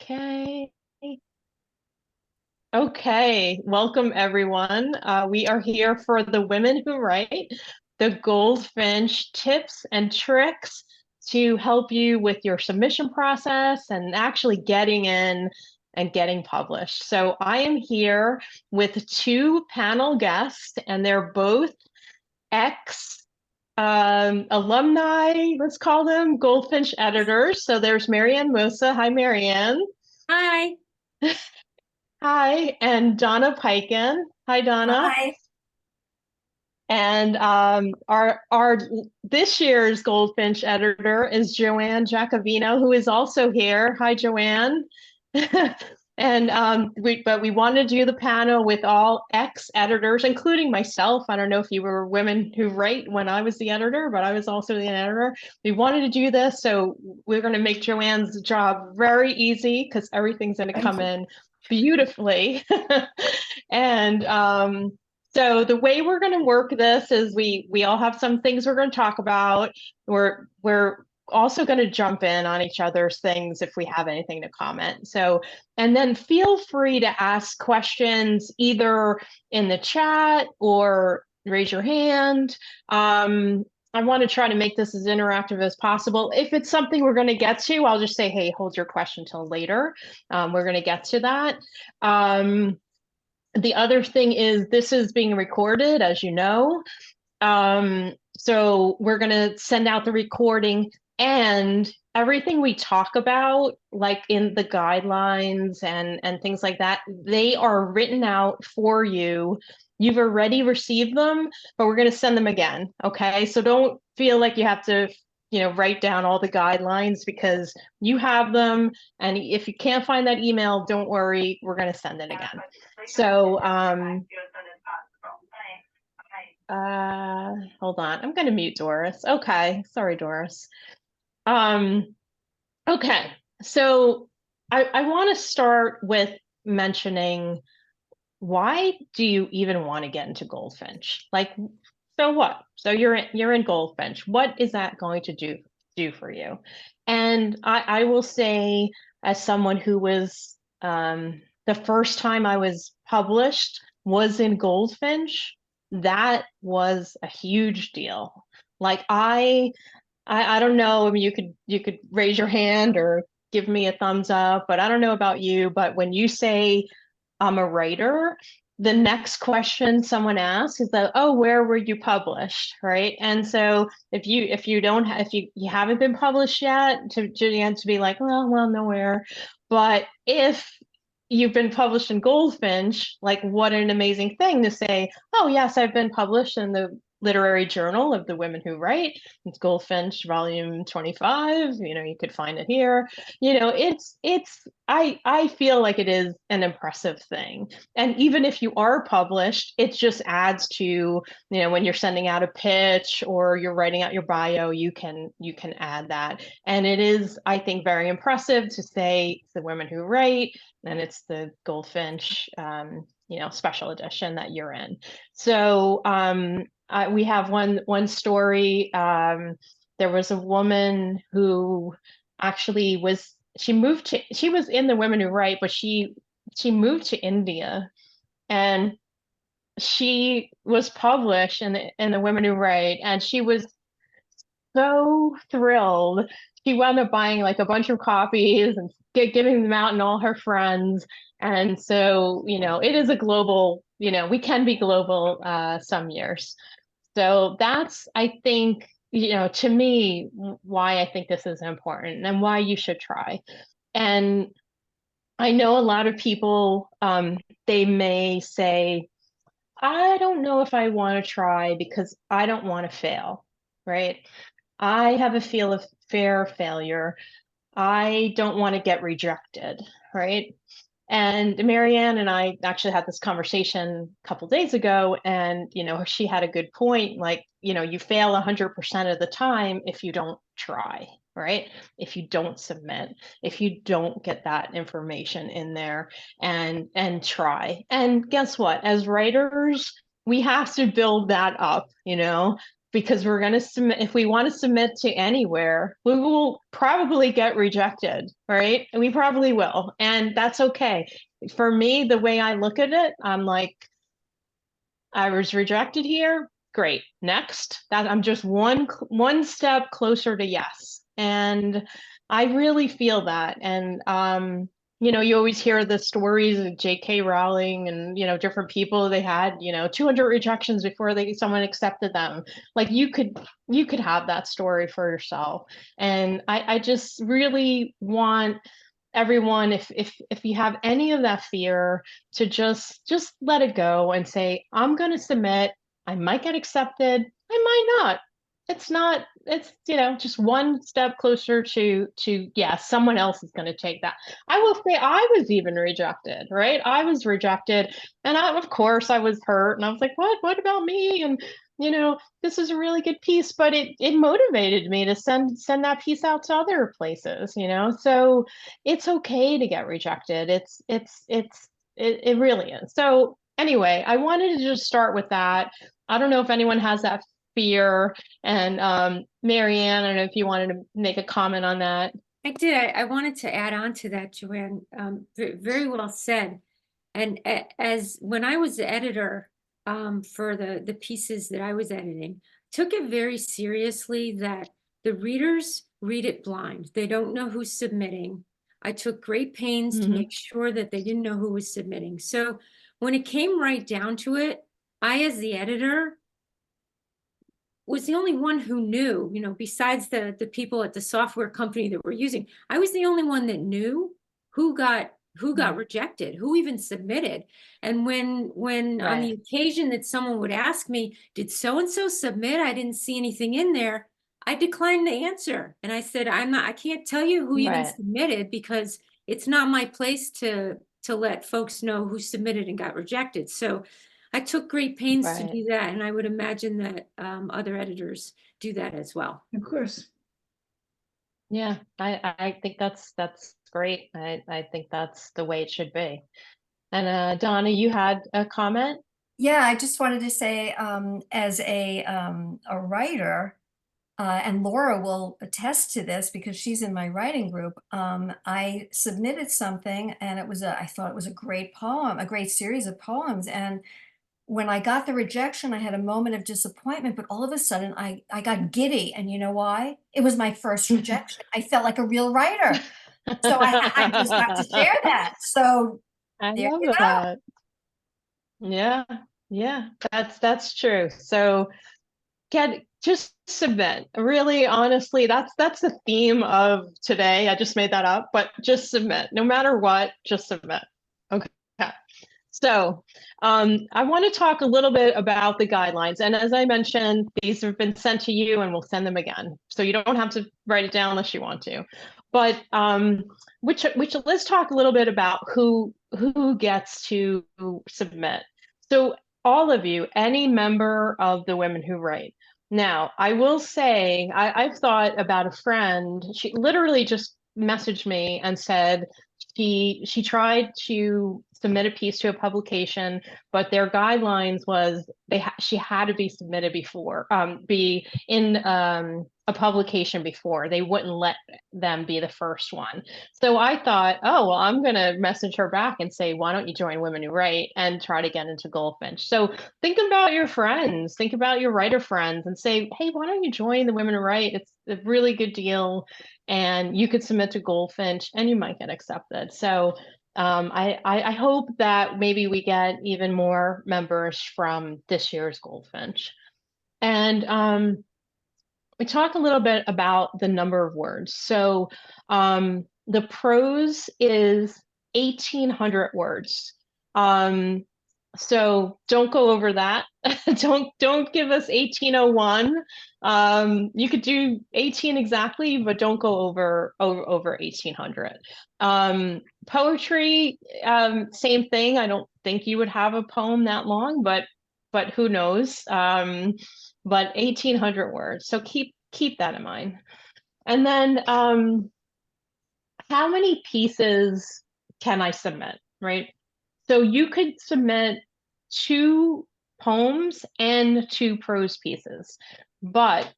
Okay. Okay. Welcome, everyone. We are here for the Women Who Write, the Goldfinch tips and tricks to help you with your submission process and actually getting in and getting published. So I am here with two panel guests, and they're both ex alumni, let's call them Goldfinch editors. So there's Marianne Mosa. Hi, Marianne. Hi. Hi, and Donna Piken. Hi, Donna. Hi. And our this year's Goldfinch editor is Joanne Giacovino, who is also here. Hi, Joanne. And we wanted to do the panel with all ex-editors, including myself. I don't know if you were women who write when I was the editor, but I was also the editor. We wanted to do this, so we're going to make Joanne's job very easy because everything's going to Thank come you. in beautifully. And so the way we're going to work this is we all have some things we're going to talk about. We're also going to jump in on each other's things if we have anything to comment. So, and then feel free to ask questions either in the chat or raise your hand. I want to try to make this as interactive as possible. If it's something we're going to get to, I'll just say, hey, hold your question till later. We're going to get to that. The other thing is this is being recorded, as you know. So we're going to send out the recording, and everything we talk about, like in the guidelines and things like that, they are written out for you. You've already received them, but we're going to send them again. Okay. So don't feel like you have to, write down all the guidelines because you have them. And if you can't find that email, don't worry. We're going to send it again. So, hold on. I'm going to mute Doris. Okay. Sorry, Doris. Um, okay. So I want to start with mentioning, why do you even want to get into Goldfinch? Like, so what? So you're in Goldfinch. What is that going to do for you? And I will say, as someone who was the first time I was published was in Goldfinch, that was a huge deal. Like I don't know. I mean, you could raise your hand or give me a thumbs up, but I don't know about you. But when you say I'm a writer, the next question someone asks is that, oh, where were you published, right? And so if you don't if you haven't been published yet, to be like, well, nowhere. But if you've been published in Goldfinch, like what an amazing thing to say, oh yes, I've been published in the literary journal of the women who write. It's Goldfinch volume 25. You could find it here. I feel like it is an impressive thing. And even if you are published, it just adds to, when you're sending out a pitch or you're writing out your bio, you can add that. And it is, I think, very impressive to say it's the women who write, and it's the Goldfinch, special edition that you're in. So we have one story. There was a woman who actually she was in the Women Who Write, but she moved to India, and she was published in the Women Who Write, and she was so thrilled. She wound up buying like a bunch of copies and giving them out and all her friends. And so, it is a global, we can be global some years. So that's, I think, to me, why I think this is important and why you should try. And I know a lot of people, they may say, I don't know if I want to try because I don't want to fail, right? I have a feel of fear of failure. I don't want to get rejected, right? And Marianne and I actually had this conversation a couple days ago, and she had a good point. Like, you fail 100% of the time if you don't try, right? If you don't submit, if you don't get that information in there and try. And guess what? As writers, we have to build that up, because we're going to submit, if we want to submit to anywhere, we will probably get rejected, right? And we probably will. And that's okay. For me, the way I look at it, I'm like, I was rejected here. Great. Next. That I'm just one step closer to yes. And I really feel that. And you always hear the stories of J.K. Rowling and different people. They had 200 rejections before someone accepted them. Like you could have that story for yourself. And I just really want everyone, if you have any of that fear, to just let it go and say, I'm going to submit. I might get accepted, I might not. It's just one step closer to yeah, someone else is going to take that. I will say I was even rejected, right? I was rejected, and of course I was hurt, and I was like, what about me? And this is a really good piece, but it motivated me to send that piece out to other places, so it's okay to get rejected. It really is. So anyway, I wanted to just start with that. I don't know if anyone has that fear. And Marianne, I don't know if you wanted to make a comment on that. I did. I wanted to add on to that, Joanne. Very well said. And as when I was the editor for the pieces that I was editing, took it very seriously that the readers read it blind. They don't know who's submitting. I took great pains to Mm-hmm. make sure that they didn't know who was submitting. So when it came right down to it, I, as the editor, was the only one who knew, besides the people at the software company that were using. I was the only one that knew who got rejected, who even submitted. And when on the Right. occasion that someone would ask me, did so and so submit? I didn't see anything in there. I declined the answer. And I said, I can't tell you who even Right. submitted because it's not my place to let folks know who submitted and got rejected. So I took great pains to Right. do that, and I would imagine that other editors do that as well. Of course. Yeah, I think that's great. I think that's the way it should be. And Donna, you had a comment? Yeah, I just wanted to say, as a writer, and Laura will attest to this because she's in my writing group. I submitted something, and I thought it was a great poem, a great series of poems. And when I got the rejection, I had a moment of disappointment, but all of a sudden I got giddy. And you know why? It was my first rejection. I felt like a real writer. So I just have to share that. So I there love you go. that. Yeah, yeah, that's true. So just submit. Really, honestly, that's the theme of today. I just made that up, but just submit. No matter what, just submit. Okay. So I want to talk a little bit about the guidelines. And as I mentioned, these have been sent to you and we'll send them again. So you don't have to write it down unless you want to. But which let's talk a little bit about who gets to submit. So all of you, any member of the Women Who Write. Now, I will say, I've thought about a friend. She literally just messaged me and said she tried to submit a piece to a publication, but their guidelines was she had to be submitted before, be in a publication before. They wouldn't let them be the first one. So I thought, oh, well, I'm going to message her back and say, why don't you join Women Who Write and try to get into Goldfinch? So think about your friends, think about your writer friends and say, hey, why don't you join the Women Who Write? It's a really good deal. And you could submit to Goldfinch and you might get accepted. So I hope that maybe we get even more members from this year's Goldfinch. And we talk a little bit about the number of words. So the prose is 1,800 words. So don't go over that. don't give us 1801. You could do 18 exactly, but don't go over 1,800. Poetry, same thing. I don't think you would have a poem that long, but who knows? But 1,800 words. So keep that in mind. And then how many pieces can I submit, right? So you could submit 2 poems and 2 prose pieces. But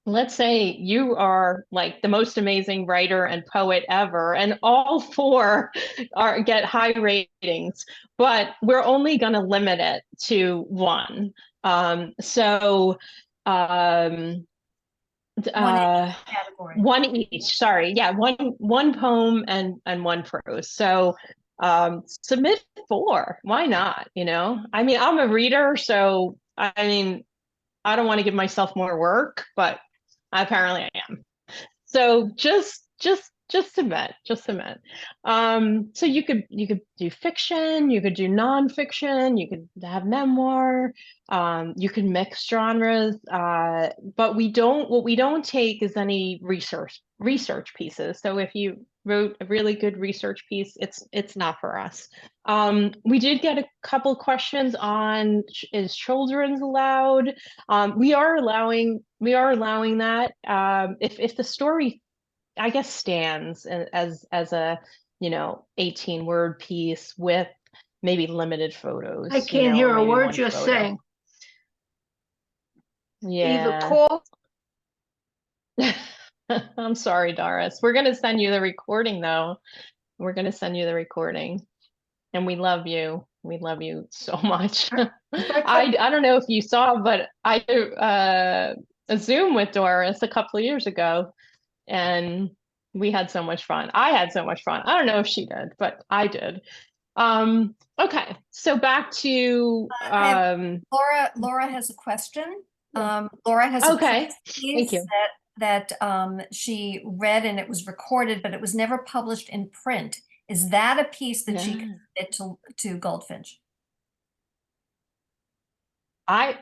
let's say you are like the most amazing writer and poet ever, and all 4 get high ratings, but we're only going to limit it to 1. So um, One in each category. 1 each. Sorry, yeah, one poem and 1 prose. So submit 4. Why not? I mean, I'm a reader, so I mean, I don't want to give myself more work, but apparently I am. So just submit. So you could do fiction, you could do nonfiction, you could have memoir, you can mix genres, but what we don't take is any research pieces. So if you wrote a really good research piece, it's not for us. We did get a couple questions on is children's allowed? We are allowing that if the story, I guess, stands as a 18-word piece with maybe limited photos. I can't hear or a maybe word 1 you're photo. saying. Either Yeah. call. I'm sorry, Doris. We're gonna send you the recording though. We're gonna send you the recording. And we love you. We love you so much. If I I don't know if you saw, but I did a Zoom with Doris a couple of years ago, and we had so much fun. I had so much fun. I don't know if she did, but I did. Okay, so back to Laura has a question. Yeah. Laura has a Okay, thank piece you. that she read and it was recorded, but it was never published in print. Is that a piece that she Yeah. could submit to Goldfinch? I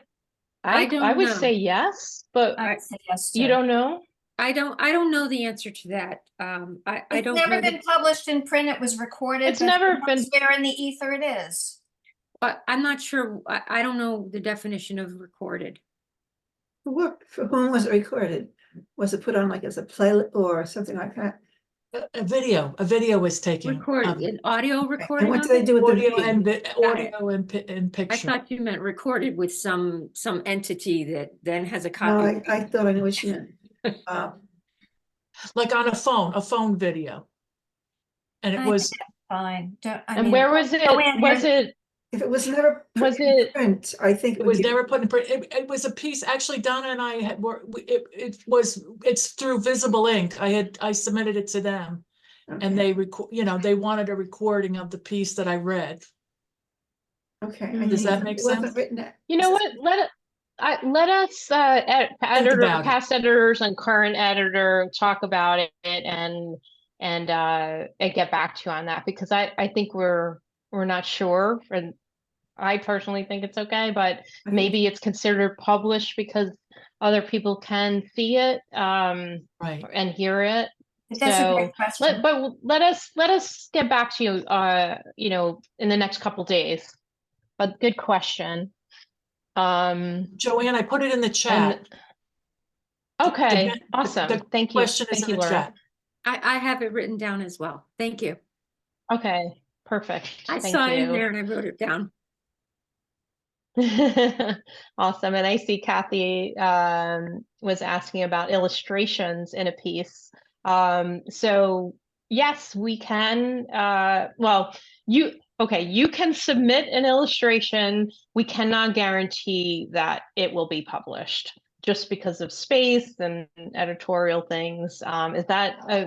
I I don't would know. say yes, but I would say yes you too. don't know? I don't know the answer to that. I It's don't never know. been published in print. It was recorded, It's but never who been. knows where in the ether it is. I'm not sure. I don't know the definition of recorded. for whom was it recorded? Was it put on like as a play or something like that? A video was taken. Recorded, an audio And recording what of do they it? do with the Audio video? and Got it. audio and I picture. thought you meant recorded with some entity that then has a No, copy. I thought I knew what you meant. Like on a phone video. And it I was think that's fine. I And mean, where was it? Joanne, Was it? If it was never Was in it? print, I think it was never put in print. It was a piece, actually Donna and I had it's through Visible Ink. I submitted it to them and they they wanted a recording of the piece that I read. Okay. Does that make It wasn't sense? written. You know what? Let us about it. past editors and current editor talk about it and get back to you on that, because I think we're not sure, and I personally think it's okay, but I think- maybe it's considered published because other people can see it Right. and hear it. that's a great question. Let us get back to you in the next couple days. But good question. Joanne, I put it in the chat. Okay, The awesome. Thank you. question is Thank in you, the Laura. chat. I have it written down as well. Thank you. Okay, perfect. I Thank saw it in you. there and I wrote it down. Awesome. And I see Kathy was asking about illustrations in a piece. So yes, we can. Well, you can submit an illustration. We cannot guarantee that it will be published just because of space and editorial things. Is that a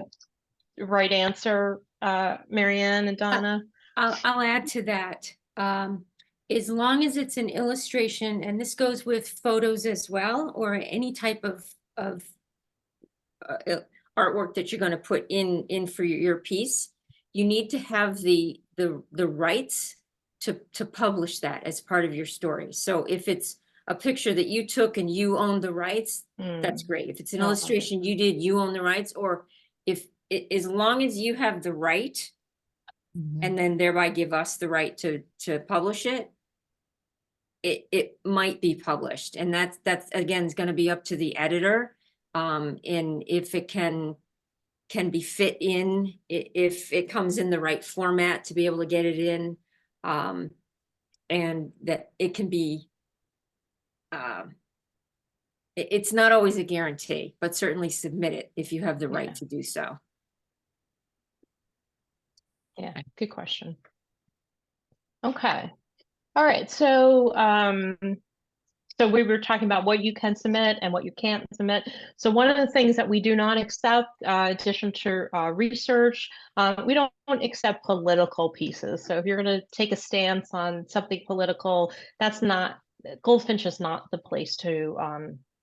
right answer, Marianne and Donna? I'll add to that. As long as it's an illustration, and this goes with photos as well, or any type of artwork that you're going to put in for your piece, you need to have the rights to publish that as part of your story. So if it's a picture that you took and you own the rights, that's great. If it's an illustration you did, you own the rights, or as long as you have the right and then thereby give us the right to publish it, it might be published. And that's again is going to be up to the editor. And if it can be fit if it comes in the right format to be able to get it in. and that it can be, it's not always a guarantee, but certainly submit it if you have the right Yeah. to do so. Yeah, good question. Okay. All right. So we were talking about what you can submit and what you can't submit. So one of the things that we do not accept, in addition to research, we don't accept political pieces. So if you're going to take a stance on something political, that's not, Goldfinch is not the place to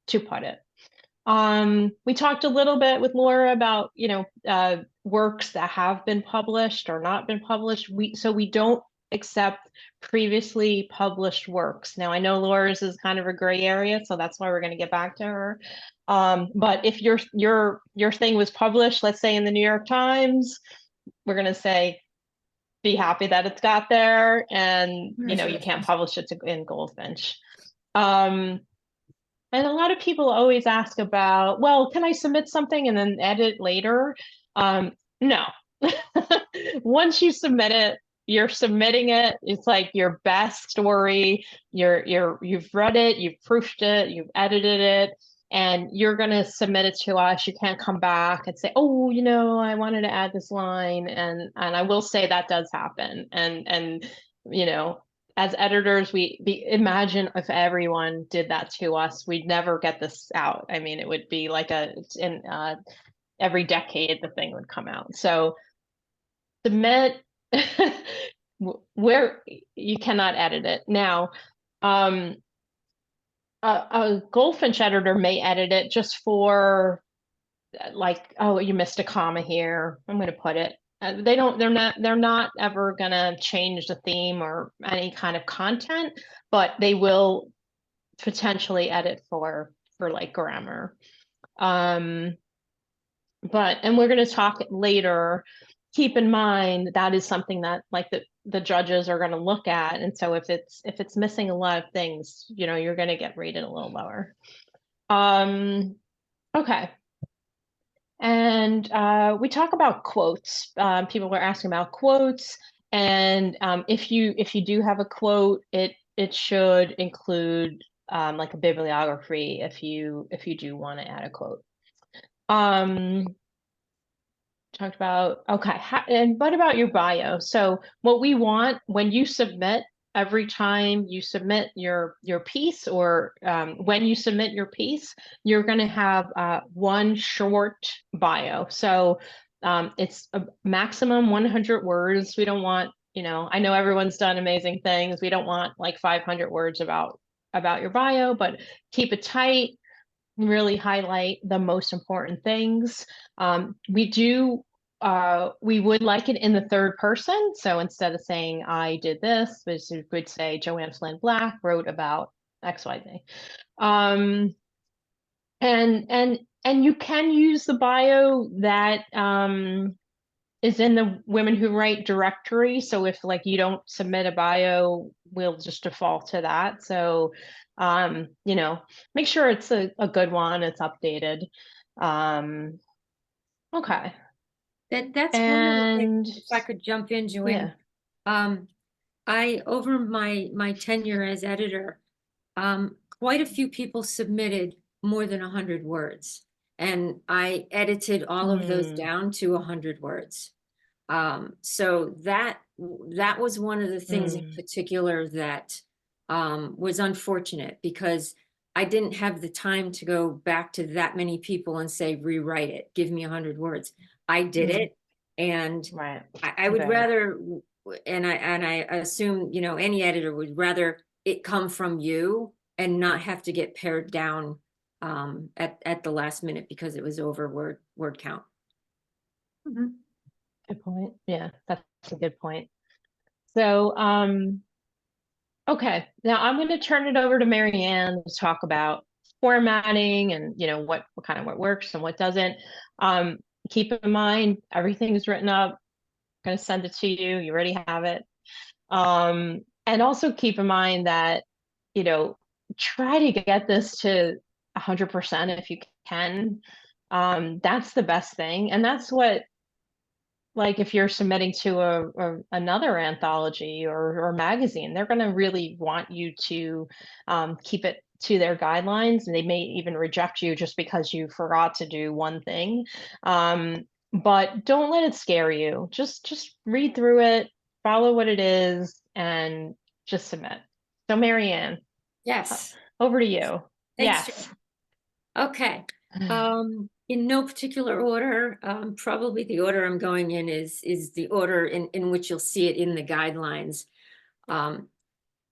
put it. We talked a little bit with Laura about, works that have been published or not been published. So we don't accept previously published works. Now I know Laura's is kind of a gray area, so that's why we're going to get back to her. But if your thing was published, let's say in the New York Times, we're going to say, be happy that it's got there, and you can't publish it in Goldfinch. And a lot of people always ask about, well, can I submit something and then edit later? No. Once you submit it, you're submitting it. It's like your best story. You've read it, you've proofed it, you've edited it, and you're gonna submit it to us. You can't come back and say, oh, I wanted to add this line. And I will say that does happen. And as editors, imagine if everyone did that to us, we'd never get this out. I mean, it would be like every decade the thing would come out. So submit where you cannot edit it. Now, a Goldfinch editor may edit it just for like, oh, you missed a comma here, I'm going to put it. They're not ever gonna change the theme or any kind of content, but they will potentially edit for like grammar. And we're gonna talk later. Keep in mind that is something that like the judges are gonna look at, and so if it's missing a lot of things, you're gonna get rated a little lower. Okay. And we talk about quotes. People are asking about quotes, and if you do have a quote, it should include like a bibliography if you do want to add a quote. Talked about, okay, and what about your bio? So what we want when you submit, every time you submit your piece, or when you submit your piece, you're going to have one short bio. So it's a maximum 100 words. We don't want, I know everyone's done amazing things. We don't want like 500 words about your bio, but keep it tight. Really highlight the most important things. We would like it in the third person. So instead of saying I did this, we would say Joanne Flynn Black wrote about XYZ. And you can use the bio that is in the Women Who Write directory. So if like you don't submit a bio, we'll just default to that. So make sure it's a good one, it's updated. Okay. That's one of the things, And if I could jump in, Joanne. yeah. I, over my tenure as editor, quite a few people submitted more than 100 words, and I edited all of those down to 100 words. So that was one of the things in particular that was unfortunate, because I didn't have the time to go back to that many people and say, rewrite it, give me 100 words. I did it, and Right. I would rather, and I assume, any editor would rather it come from you and not have to get pared down at the last minute because it was over word count. Good point. Yeah, that's a good point. So, okay, now I'm going to turn it over to Marianne to talk about formatting and what kind of what works and what doesn't. Keep in mind everything is written up. I'm going to send it to you. You already have it. And also keep in mind that try to get this to 100% if you can. That's the best thing, and that's what like if you're submitting to another anthology or magazine, they're going to really want you to keep it to their guidelines, and they may even reject you just because you forgot to do one thing. But don't let it scare you. Just read through it, follow what it is, and just submit. So Marianne, Yes. over to you. Thanks, Yes. Okay. In no particular order, probably the order I'm going in is the order in which you'll see it in the guidelines.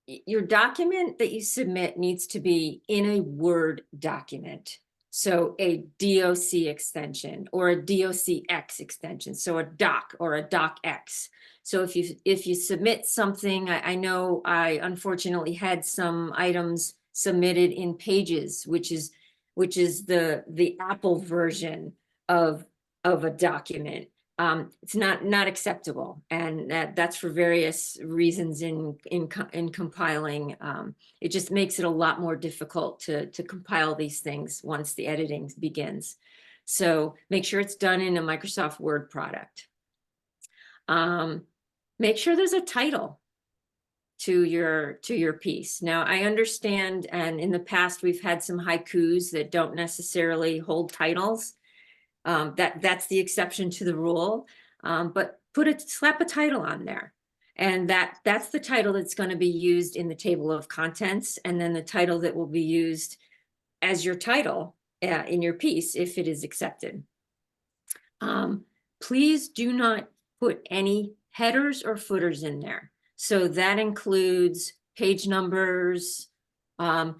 Your document that you submit needs to be in a Word document. So a DOC extension or a DOCX extension. So a doc or a docx. So if you submit something, I know I unfortunately had some items submitted in Pages, which is the Apple version of a document. It's not acceptable, and that's for various reasons in compiling. It just makes it a lot more difficult to compile these things once the editing begins. So make sure it's done in a Microsoft Word product. Make sure there's a title to your piece. Now, I understand, and in the past we've had some haikus that don't necessarily hold titles. That's the exception to the rule. But slap a title on there. And that's the title that's going to be used in the table of contents, and then the title that will be used as your title in your piece if it is accepted. Please do not put any headers or footers in there. So that includes page numbers. And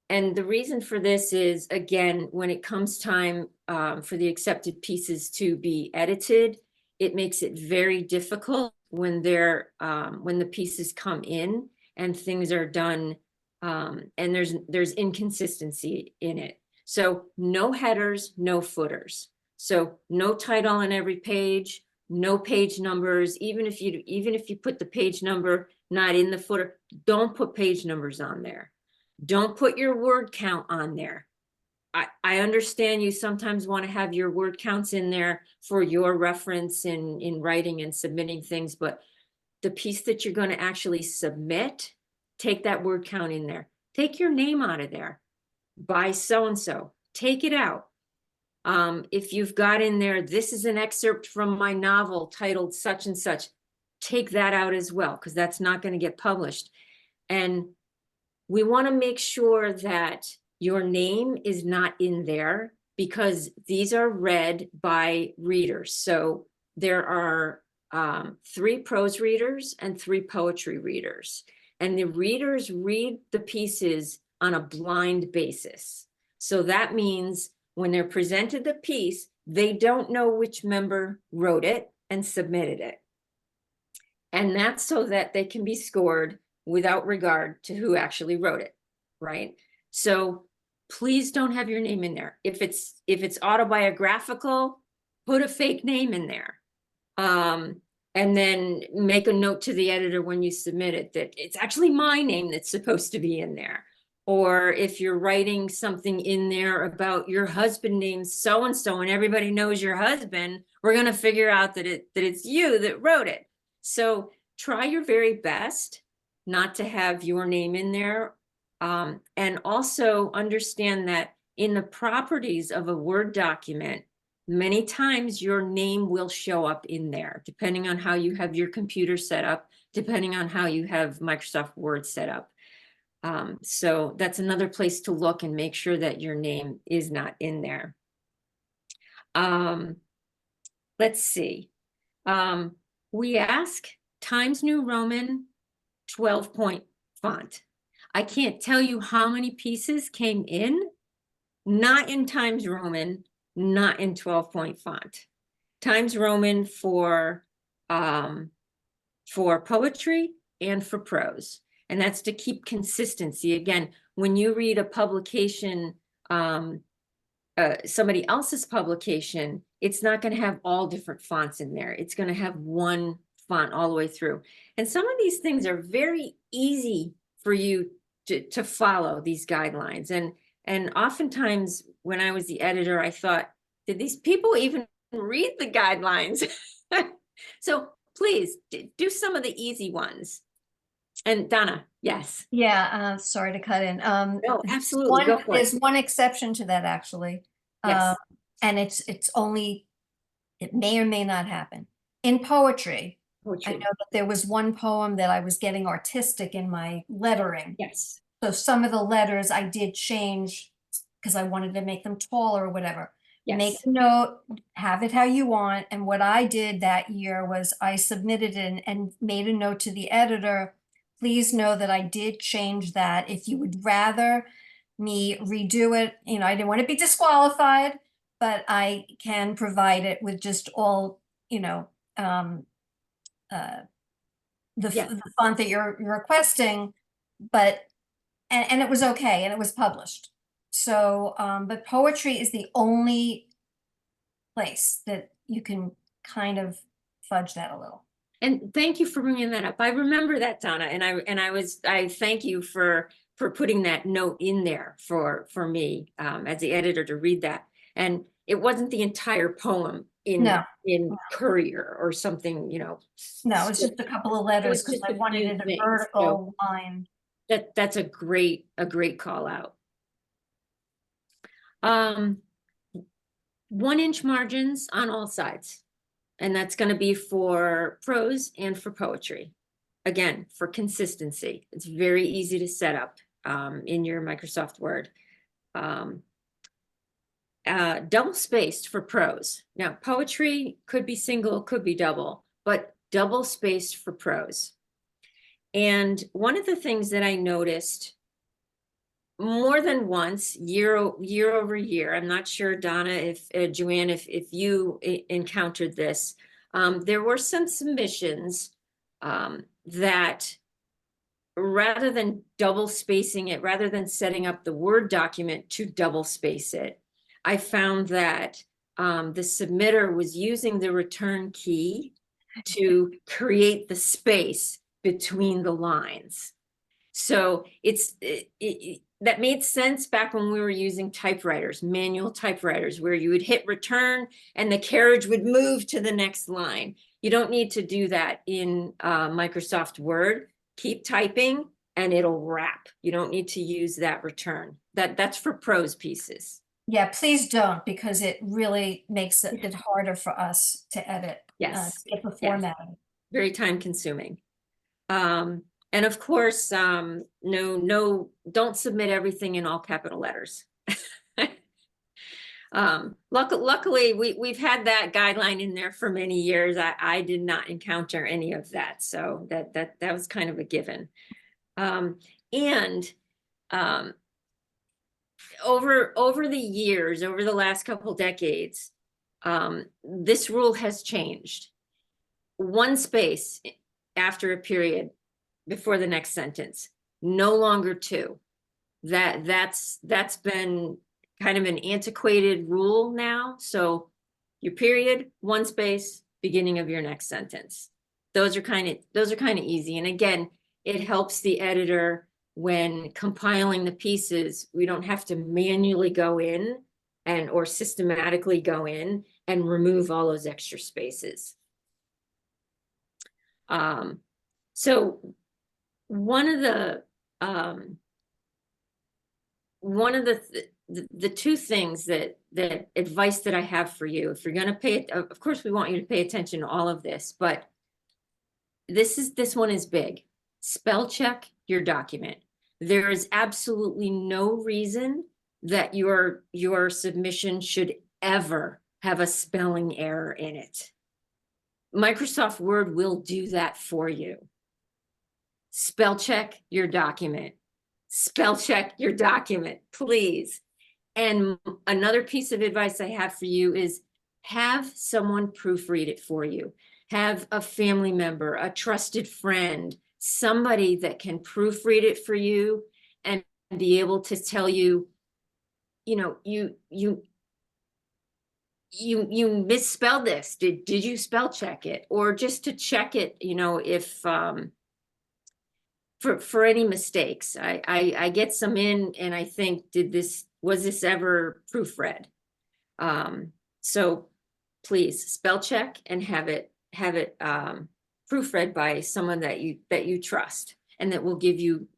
the reason for this is, again, when it comes time for the accepted pieces to be edited, it makes it very difficult when the pieces come in and things are done, and there's inconsistency in it. So no headers, no footers. So no title on every page, no page numbers. Even if you put the page number not in the footer, don't put page numbers on there. Don't put your word count on there. I understand you sometimes want to have your word counts in there for your reference in writing and submitting things, but the piece that you're going to actually submit, take that word count in there. Take your name out of there. By so-and-so. Take it out. If you've got in there, this is an excerpt from my novel titled such and such, take that out as well, because that's not going to get published. And we want to make sure that your name is not in there, because these are read by readers. So there are 3 prose readers and 3 poetry readers. And the readers read the pieces on a blind basis. So that means when they're presented the piece, they don't know which member wrote it and submitted it. And that's so that they can be scored without regard to who actually wrote it, right? So please don't have your name in there. If it's autobiographical, put a fake name in there. And then make a note to the editor when you submit it that it's actually my name that's supposed to be in there. Or if you're writing something in there about your husband named so-and-so and everybody knows your husband, we're going to figure out that it's you that wrote it. So try your very best not to have your name in there. And also understand that in the properties of a Word document, many times your name will show up in there, depending on how you have your computer set up, depending on how you have Microsoft Word set up. So that's another place to look and make sure that your name is not in there. Let's see. We ask Times New Roman 12-point font. I can't tell you how many pieces came in, not in Times Roman, not in 12-point font. Times Roman for poetry and for prose. And that's to keep consistency. Again, when you read a publication, somebody else's publication, it's not going to have all different fonts in there. It's going to have one font all the way through. And some of these things are very easy for you to follow, these guidelines. And oftentimes when I was the editor, I thought, did these people even read the guidelines? So please do some of the easy ones. And Donna, yes. Yeah, sorry to cut in. No, absolutely. Go for There's it. one exception to that actually. Yes. And it's only, it may or may not happen. In poetry, I Poetry. know that there was one poem that I was getting artistic in my lettering. Yes. So some of the letters I did change because I wanted to make them taller or whatever. Make Yes. a note, have it how you want. And what I did that year was I submitted it and made a note to the editor. Please know that I did change that. If you would rather me redo it, you know, I didn't want to be disqualified, but I can provide it with just all, you know, uh, Yes. the font that you're requesting, but and it was okay, and it was published. So, but poetry is the only place that you can kind of fudge that a little. And thank you for bringing that up. I remember that, Donna, and I thank you for putting that note in there for me as the editor to read that. And it wasn't the entire poem No. in Courier or something, you know. No, it's just a couple of letters because just I a wanted few it a things, vertical line. That's a great call out. 1-inch margins on all sides. And that's going to be for prose and for poetry. Again, for consistency. It's very easy to set up in your Microsoft Word. Double spaced for prose. Now, poetry could be single, could be double, but double spaced for prose. And one of the things that I noticed more than once, year over year, I'm not sure, Donna, if Joanne, if you encountered this, there were some submissions that rather than double spacing it, rather than setting up the Word document to double space it, I found that the submitter was using the return key to create the space between the lines. So that made sense back when we were using typewriters, manual typewriters, where you would hit return and the carriage would move to the next line. You don't need to do that in Microsoft Word. Keep typing and it'll wrap. You don't need to use that return. That's for prose pieces. Yeah, please don't, because it really makes it harder for us to edit. Yes. To get the Yes. formatting. Very time consuming. And of course, don't submit everything in all capital letters. Luckily, we've had that guideline in there for many years. I did not encounter any of that, so that was kind of a given. Over the years, over the last couple decades, this rule has changed. One space after a period before the next sentence, no longer two. That's been kind of an antiquated rule now. So your period, one space, beginning of your next sentence. Those are kind of easy. And again, it helps the editor when compiling the pieces. We don't have to manually go in or systematically go in and remove all those extra spaces. So one of the two things that advice that I have for you, if you're going to pay it, of course, we want you to pay attention to all of this, but this one is big. Spell check your document. There is absolutely no reason that your submission should ever have a spelling error in it. Microsoft Word will do that for you. Spell check your document. Spell check your document, please. And another piece of advice I have for you is have someone proofread it for you. Have a family member, a trusted friend, somebody that can proofread it for you and be able to tell you, you know, you misspelled this. Did you spell check it? Or just to check it, you know, if for any mistakes. I get some in and I think, was this ever proofread? So please spell check and have it proofread by someone that you trust, and that will give you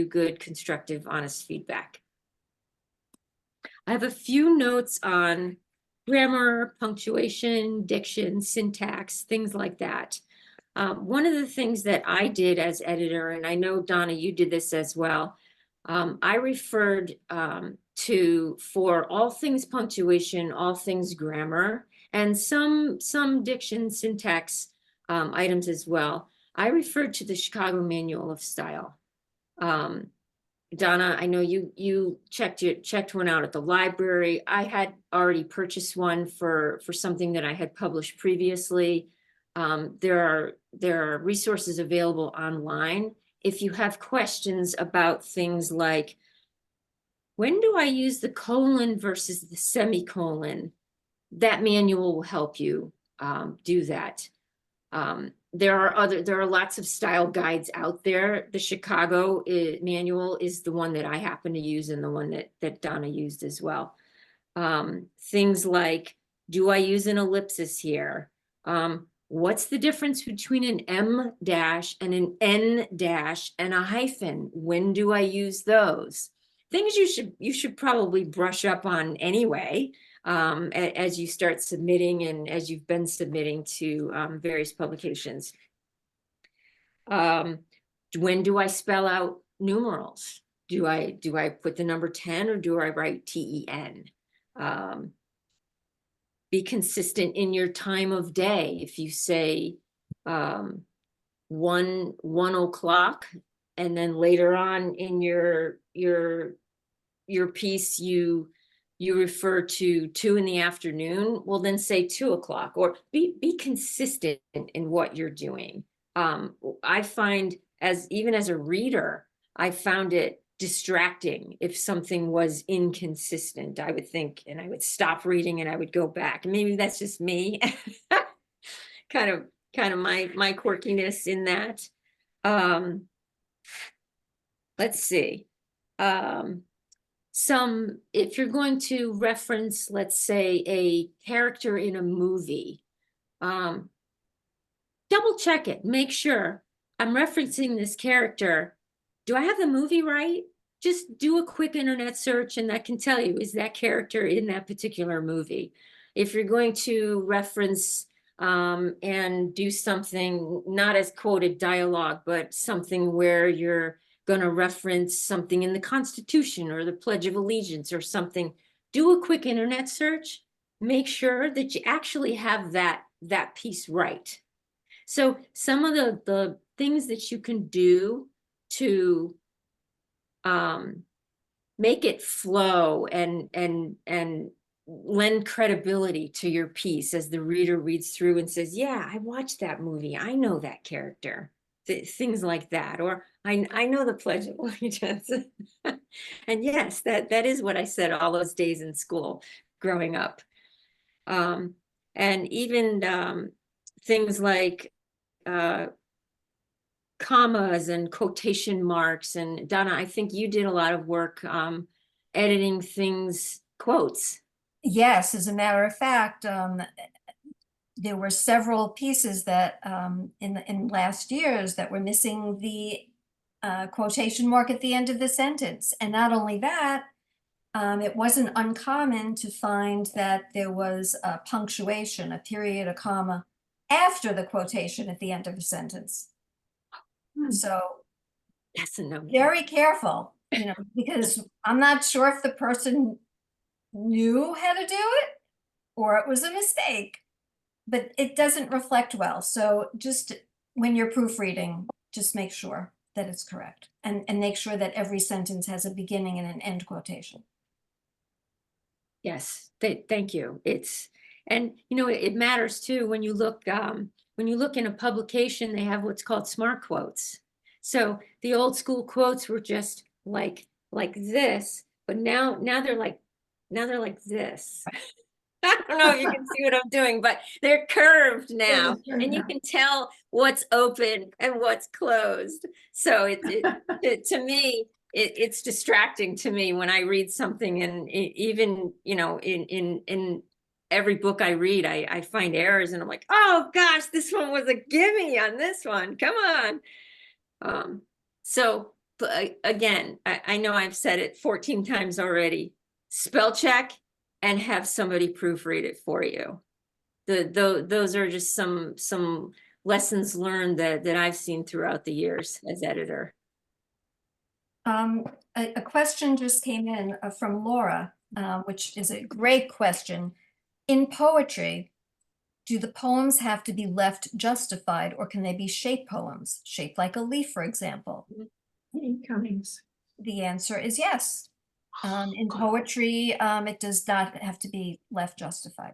good, constructive, honest feedback. I have a few notes on grammar, punctuation, diction, syntax, things like that. One of the things that I did as editor, and I know Donna, you did this as well, I referred for all things punctuation, all things grammar, and some diction, syntax items as well. I referred to the Chicago Manual of Style. Donna, I know you checked one out at the library. I had already purchased one for something that I had published previously. There are resources available online. If you have questions about things like, when do I use the colon versus the semicolon? That manual will help you do that. There are lots of style guides out there. The Chicago manual is the one that I happen to use, and the one that Donna used as well. Things like, do I use an ellipsis here? What's the difference between an M dash and an N dash and a hyphen? When do I use those? Things you should probably brush up on anyway, as you start submitting and as you've been submitting to various publications. When do I spell out numerals? Do I put the number 10 or do I write TEN? Be consistent in your time of day. If you say 1 o'clock, and then later on in your piece you refer to 2 in the afternoon, well then say 2 o'clock, or be consistent in what you're doing. I find, even as a reader, I found it distracting if something was inconsistent. I would think, and I would stop reading and I would go back. And maybe that's just me, kind of my quirkiness in that. Let's see. If you're going to reference, let's say, a character in a movie, double check it. Make sure I'm referencing this character. Do I have the movie right? Just do a quick internet search and that can tell you, is that character in that particular movie? If you're going to reference and do something not as quoted dialogue, but something where you're going to reference something in the Constitution or the Pledge of Allegiance or something, do a quick internet search. Make sure that you actually have that piece right. So some of the things that you can do to make it flow and lend credibility to your piece as the reader reads through and says, yeah, I watched that movie, I know that character. Things like that, or I know the Pledge of Allegiance. And yes, that is what I said all those days in school growing up. And even things like commas and quotation marks. And Donna, I think you did a lot of work editing things, quotes. Yes, as a matter of fact, there were several pieces that in last years that were missing the quotation mark at the end of the sentence. And not only that, it wasn't uncommon to find that there was a punctuation, a period, a comma, after the quotation at the end of a sentence. So That's a no. very careful, because I'm not sure if the person knew how to do it or it was a mistake, but it doesn't reflect well. So just when you're proofreading, just make sure that it's correct, and make sure that every sentence has a beginning and an end quotation. Yes, thank you. And it matters too when you look in a publication, they have what's called smart quotes. So the old school quotes were just like this, but now they're like this. I don't know if you can see what I'm doing, but they're curved now, and you can tell what's open and what's closed. So to me, it's distracting to me when I read something, and even in every book I read, I find errors and I'm like, oh gosh, this one was a gimme on this one. Come on. So but again, I know I've said it 14 times already. Spell check and have somebody proofread it for you. Those are just some lessons learned that I've seen throughout the years as editor. A question just came in from Laura, which is a great question. In poetry, do the poems have to be left justified, or can they be shape poems, shaped like a leaf, for example? Cummings. The answer is yes. In poetry, it does not have to be left justified.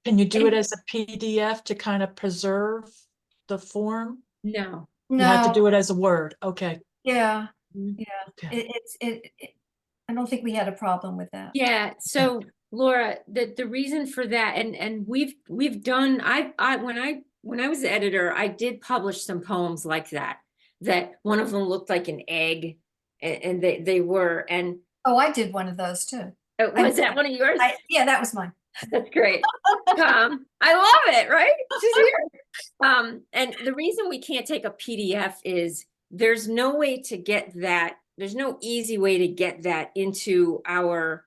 Can you do it as a PDF to kind of preserve the form? No. You have to No, do it as a Word. Okay. yeah, Mhm. yeah. Okay. I don't think we had a problem with that. Yeah, so Laura, the reason for that, and we've done, when I was the editor, I did publish some poems like that one of them looked like an egg, and they were, and Oh, I did one of those too. was that one of yours? Yeah, that was mine. That's great. I love it, right? She's here. And the reason we can't take a PDF is there's no way to get that. There's no easy way to get that into our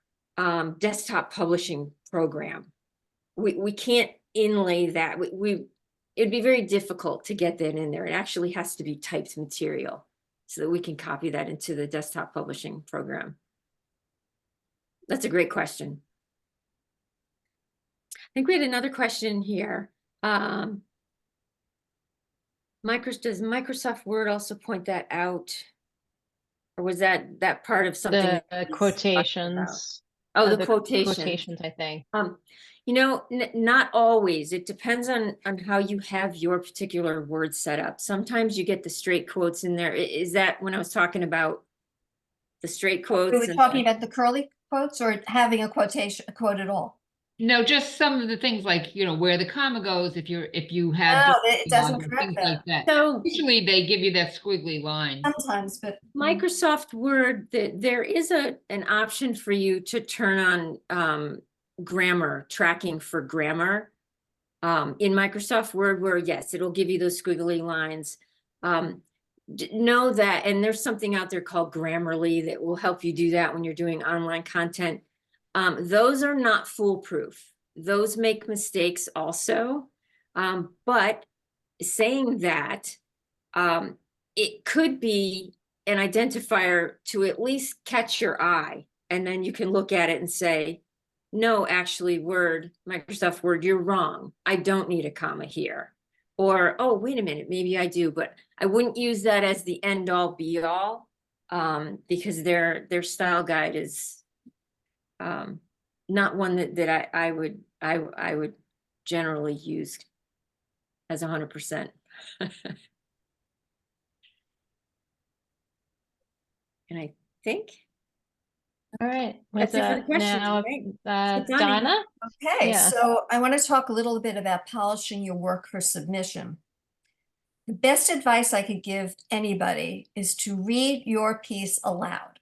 desktop publishing program. We can't inlay that. It'd be very difficult to get that in there. It actually has to be typed material so that we can copy that into the desktop publishing program. That's a great question. I think we had another question here. Does Microsoft Word also point that out? Or was that part of something? The quotations. Oh, the The quotations. quotations, I think. Not always. It depends on how you have your particular word set up. Sometimes you get the straight quotes in there. Is that when I was talking about the straight quotes? We were talking about the curly quotes, or having a quote at all? No, just some of the things like, where the comma goes, if you have No, it doesn't and correct things that. like that. So Usually they give you that squiggly line. Sometimes, but Microsoft Word, there is an option for you to turn on grammar, tracking for grammar in Microsoft Word, where yes, it'll give you those squiggly lines. Know that, and there's something out there called Grammarly that will help you do that when you're doing online content. Those are not foolproof. Those make mistakes also. But saying that, it could be an identifier to at least catch your eye, and then you can look at it and say, no, actually, Microsoft Word, you're wrong. I don't need a comma here. Or, oh, wait a minute, maybe I do, but I wouldn't use that as the end all be all, because their style guide is not one that I would generally use as 100%. And I think All right. that's it for the questions, Now, right? So Donna? okay, Yeah. so I want to talk a little bit about polishing your work for submission. The best advice I could give anybody is to read your piece aloud,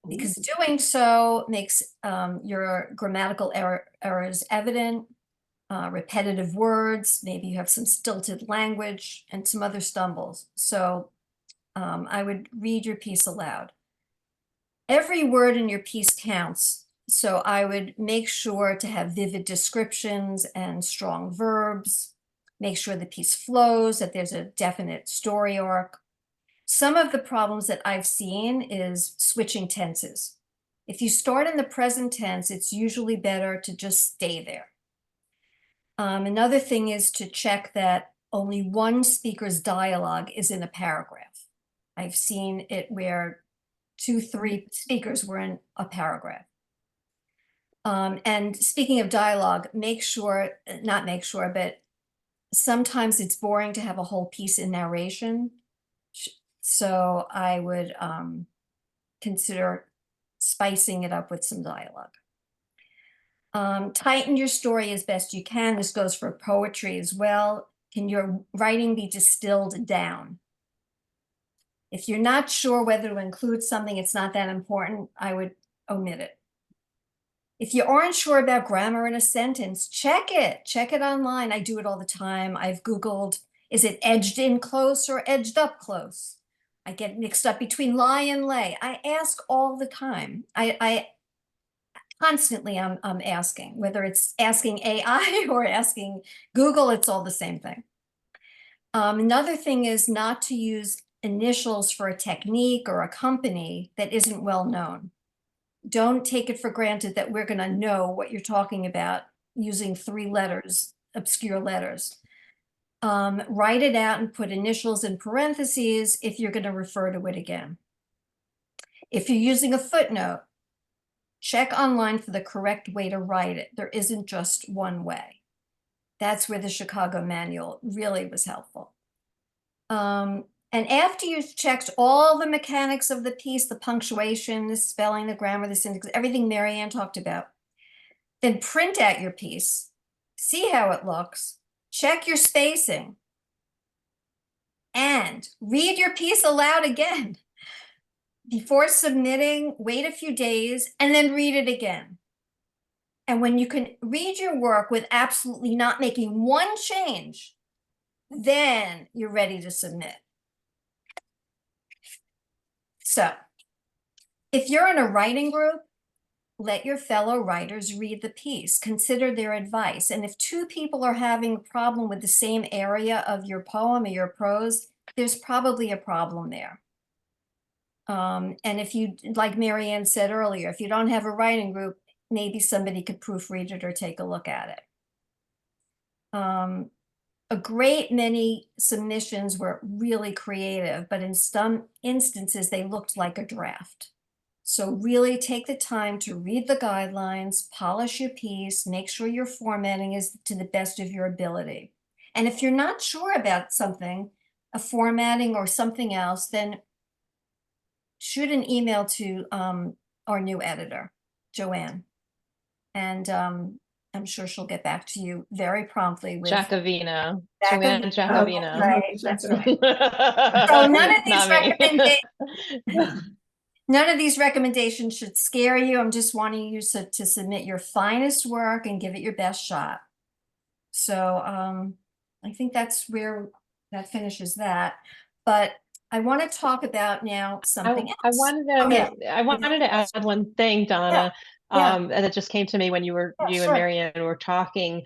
because doing so makes your grammatical errors evident, repetitive words, maybe you have some stilted language and some other stumbles. So I would read your piece aloud. Every word in your piece counts, so I would make sure to have vivid descriptions and strong verbs, make sure the piece flows, that there's a definite story arc. Some of the problems that I've seen is switching tenses. If you start in the present tense, it's usually better to just stay there. Another thing is to check that only one speaker's dialogue is in a paragraph. I've seen it where 2, 3 speakers were in a paragraph. And speaking of dialogue, not make sure, but sometimes it's boring to have a whole piece in narration. So I would consider spicing it up with some dialogue. Tighten your story as best you can. This goes for poetry as well. Can your writing be distilled down? If you're not sure whether to include something, it's not that important, I would omit it. If you aren't sure about grammar in a sentence, check it online. I do it all the time. I've Googled, is it edged in close or edged up close? I get mixed up between lie and lay. I ask all the time. I constantly I'm asking, whether it's asking AI or asking Google, it's all the same thing. Another thing is not to use initials for a technique or a company that isn't well known. Don't take it for granted that we're going to know what you're talking about using 3 letters, obscure letters. Write it out and put initials in parentheses if you're going to refer to it again. If you're using a footnote, check online for the correct way to write it. There isn't just one way. That's where the Chicago Manual really was helpful. And after you've checked all the mechanics of the piece, the punctuation, the spelling, the grammar, the syntax, everything Marianne talked about, then print out your piece, see how it looks, check your spacing, and read your piece aloud again. Before submitting, wait a few days and then read it again. And when you can read your work with absolutely not making one change, then you're ready to submit. So if you're in a writing group, let your fellow writers read the piece, consider their advice. And if 2 people are having a problem with the same area of your poem or your prose, there's probably a problem there. And if you, like Marianne said earlier, if you don't have a writing group, maybe somebody could proofread it or take a look at it. A great many submissions were really creative, but in some instances, they looked like a draft. So really take the time to read the guidelines, polish your piece, make sure your formatting is to the best of your ability. And if you're not sure about something, a formatting or something else, then shoot an email to our new editor, Joanne. And I'm sure she'll get back to you very promptly with Jacobina. Joanne Jacobina. Right, that's right. So none of these recommendations should scare you. I'm just wanting you to submit your finest work and give it your best shot. So I think that's where that finishes that. But I want to talk about now something else. I wanted to add one thing, Donna. And it just came to me when you and Marianne were talking.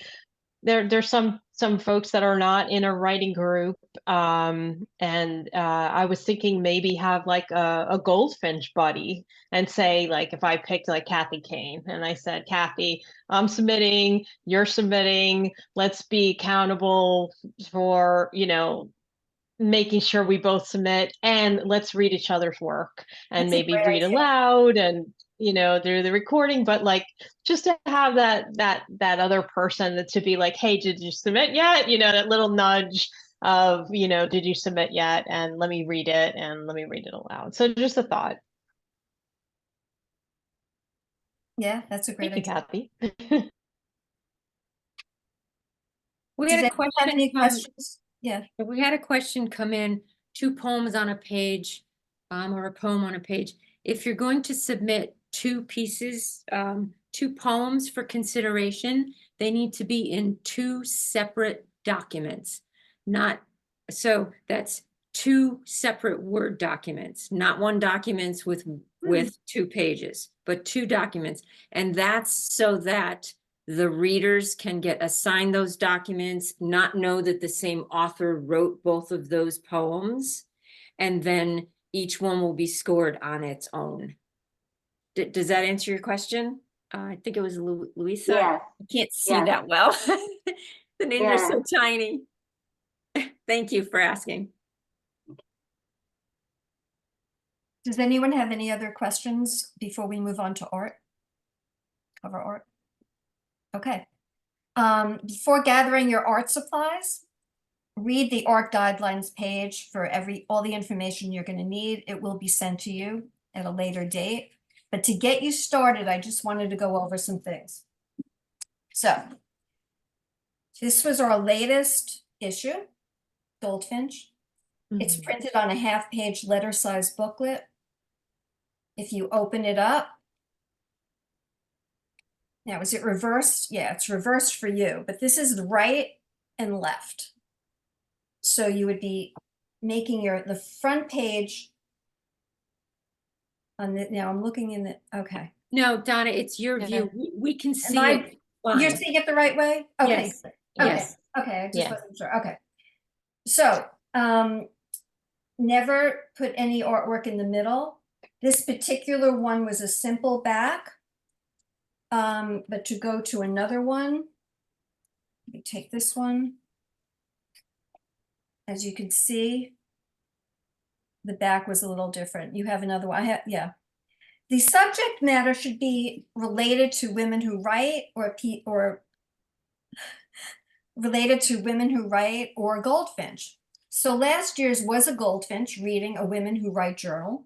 There's some folks that are not in a writing group, and I was thinking maybe have like a Goldfinch buddy and say, like, if I picked like Kathy Kane and I said, Kathy, I'm submitting, you're submitting, let's be accountable for, making sure we both submit, and let's read each other's work and maybe read aloud and do the recording, but like just to have that other person that to be like, hey, did you submit yet? That little nudge of, did you submit yet? And let me read it and let me read it aloud. So just a thought. Yeah, that's a great idea. Kathy. We had a question. Have any questions? Yeah. We had a question come in, 2 poems on a page, or a poem on a page. If you're going to submit 2 pieces, 2 poems for consideration, they need to be in 2 separate documents. So that's 2 separate Word documents, not one document with 2 pages, but 2 documents. And that's so that the readers can get assigned those documents, not know that the same author wrote both of those poems, and then each one will be scored on its own. Does that answer your question? I think it was Louisa. Yes. I can't see that well. The names are so tiny. Thank you for asking. Does anyone have any other questions before we move on to art? Cover art? Okay. Before gathering your art supplies, read the art guidelines page for all the information you're going to need. It will be sent to you at a later date. But to get you started, I just wanted to go over some things. So this was our latest issue, Goldfinch. It's printed on a half-page letter-sized booklet. If you open it up, Now, is it reversed? Yeah, it's reversed for you, but this is the right and left. So you would be making the front page on the, now I'm looking in the, okay. No, Donna, it's your Yeah. view. We can see I- it. You're fine. seeing it the right way? Okay. Yes, Okay, yes. okay, I just Yeah. wasn't sure, okay. So, never put any artwork in the middle. This particular one was a simple back. But to go to another one, let me take this one. As you can see, the back was a little different. You have another one, yeah. The subject matter should be related to women who write or related to women who write or Goldfinch. So last year's was a Goldfinch reading a Women Who Write journal.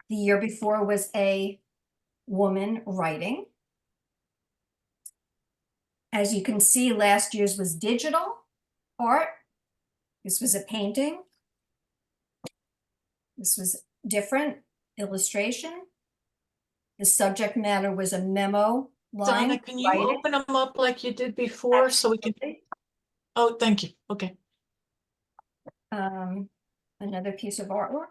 The year before was a woman writing. As you can see, last year's was digital art. This was a painting. This was different illustration. The subject matter was a memo line. Donna, can you writing. open them up like you did before so we can, oh, thank you, okay. Another piece of artwork.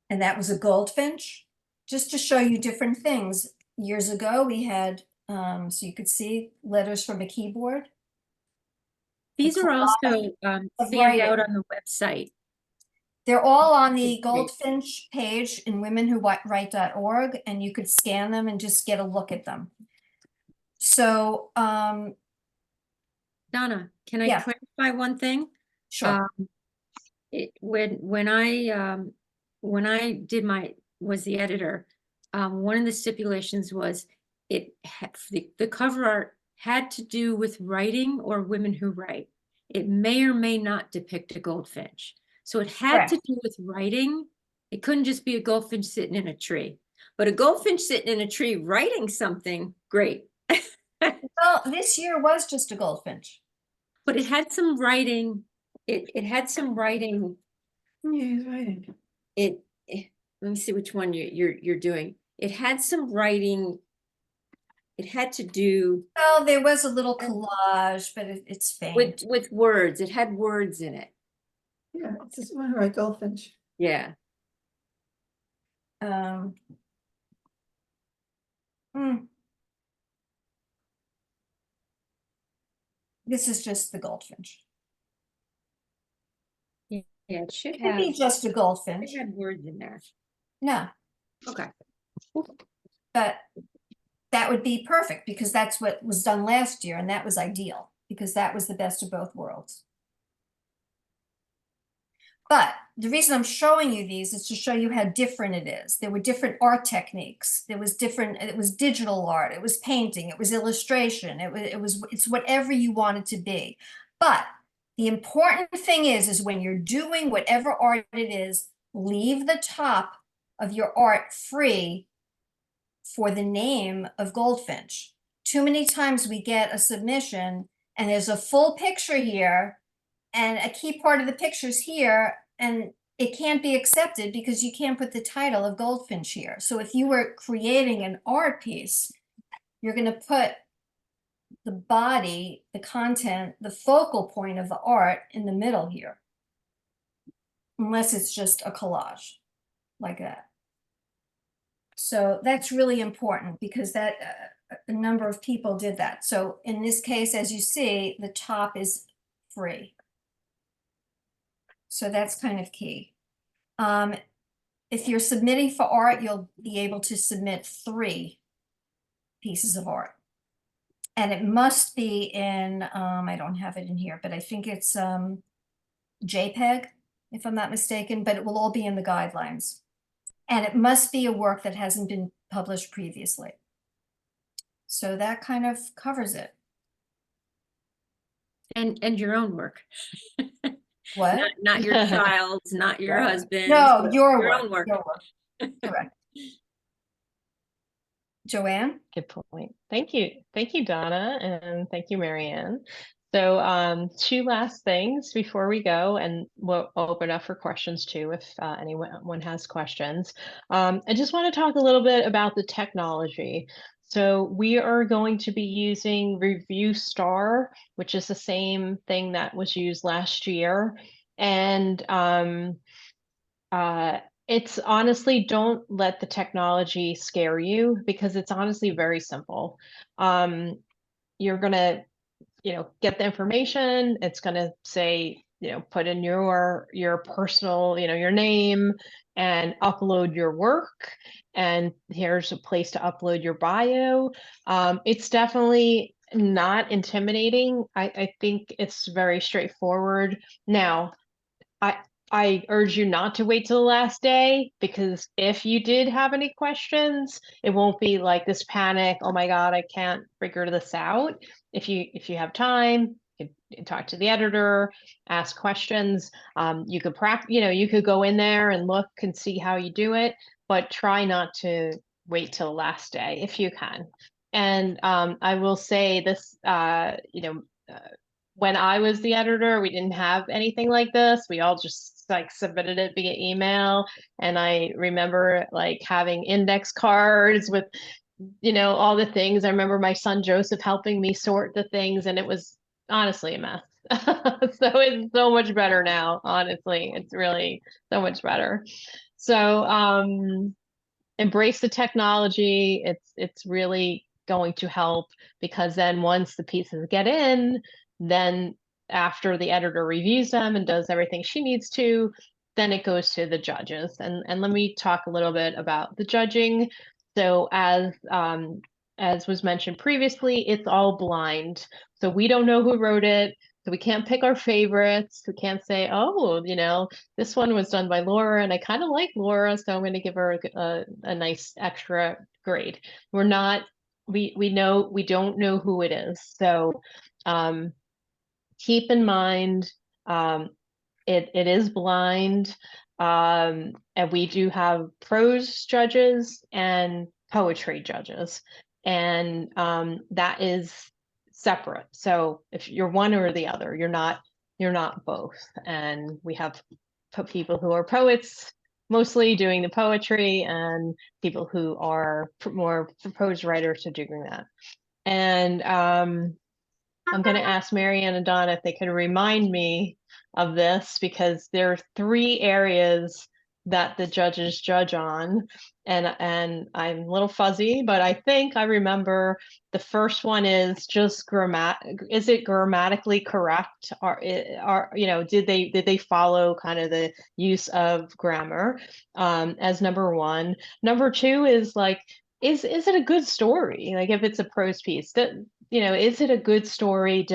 And that was a Goldfinch, just to show you different things. Years ago, we had, so you could see letters from a keyboard. These are also of fanned out writing. on the website. They're all on the Great. Goldfinch page in womenwhowrite.org, and you could scan them and just get a look at them. So, Donna, can I Yeah. clarify one thing? sure. When I was the editor, one of the stipulations was the cover art had to do with writing or women who write. It may or may not depict a goldfinch. So it had to do with writing. It couldn't just be a goldfinch sitting in a tree. But a goldfinch sitting in a tree writing something, great. Well, this year was just a Goldfinch. But it had some writing. It had some writing. Yeah, he's writing. Let me see which one you're doing. It had some writing. It had to do Well, there was a little collage, but it's faint. with words. It had words in it. Yeah, it's this one, right, Goldfinch. Yeah. Hmm. This is just the Goldfinch. Yeah, it should It could be have. just a Goldfinch. It had words in there. No, Okay. but that would be perfect because that's what was done last year, and that was ideal because that was the best of both worlds. But the reason I'm showing you these is to show you how different it is. There were different art techniques. There was different, it was digital art, it was painting, it was illustration, it's whatever you want it to be. But the important thing is when you're doing whatever art it is, leave the top of your art free for the name of Goldfinch. Too many times we get a submission and there's a full picture here and a key part of the picture's here, and it can't be accepted because you can't put the title of Goldfinch here. So if you were creating an art piece, you're going to put the body, the content, the focal point of the art in the middle here. Unless it's just a collage like that. So that's really important because that a number of people did that. So in this case, as you see, the top is free. So that's kind of key. If you're submitting for art, you'll be able to submit 3 pieces of art. And it must be in, I don't have it in here, but I think it's JPEG, if I'm not mistaken, but it will all be in the guidelines. And it must be a work that hasn't been published previously. So that kind of covers it. And your own work. What? Not your child's, not your husband's. No, your work. own work. Your work. Correct. Joanne? Good point. Thank you. Thank you, Donna, and thank you, Marianne. So two last things before we go, and we'll open up for questions too if anyone has questions. I just want to talk a little bit about the technology. So we are going to be using Review Star, which is the same thing that was used last year. And it's honestly, don't let the technology scare you because it's honestly very simple. You're gonna get the information. It's going to say, put in your personal, your name and upload your work. And here's a place to upload your bio. It's definitely not intimidating. I think it's very straightforward. Now, I urge you not to wait till the last day because if you did have any questions, it won't be like this panic. Oh my God, I can't figure this out. If you have time, you can talk to the editor, ask questions. You could practice. You could go in there and look and see how you do it, but try not to wait till the last day if you can. And I will say this, when I was the editor, we didn't have anything like this. We all just like submitted it via email. And I remember like having index cards with, all the things. I remember my son Joseph helping me sort the things, and it was honestly a mess. So it's so much better now, honestly. It's really so much better. So embrace the technology. It's really going to help because then once the pieces get in, then after the editor reviews them and does everything she needs to, then it goes to the judges. And let me talk a little bit about the judging. So as was mentioned previously, it's all blind. So we don't know who wrote it. So we can't pick our favorites. We can't say, oh, this one was done by Laura and I kind of like Laura, so I'm going to give her a nice extra grade. We're not, we don't know who it is. So keep in mind, it is blind. And we do have prose judges and poetry judges. And that is separate. So if you're one or the other, you're not both. And we have people who are poets mostly doing the poetry and people who are more prose writers are doing that. And I'm going to ask Marianne and Donna if they could remind me of this because there are 3 areas that the judges judge on, and I'm a little fuzzy, but I think I remember the first one is just is it grammatically correct? Did they follow kind of the use of grammar as number 1? Number 2 is like, is it a good story? Like if it's a prose piece, is it a good story?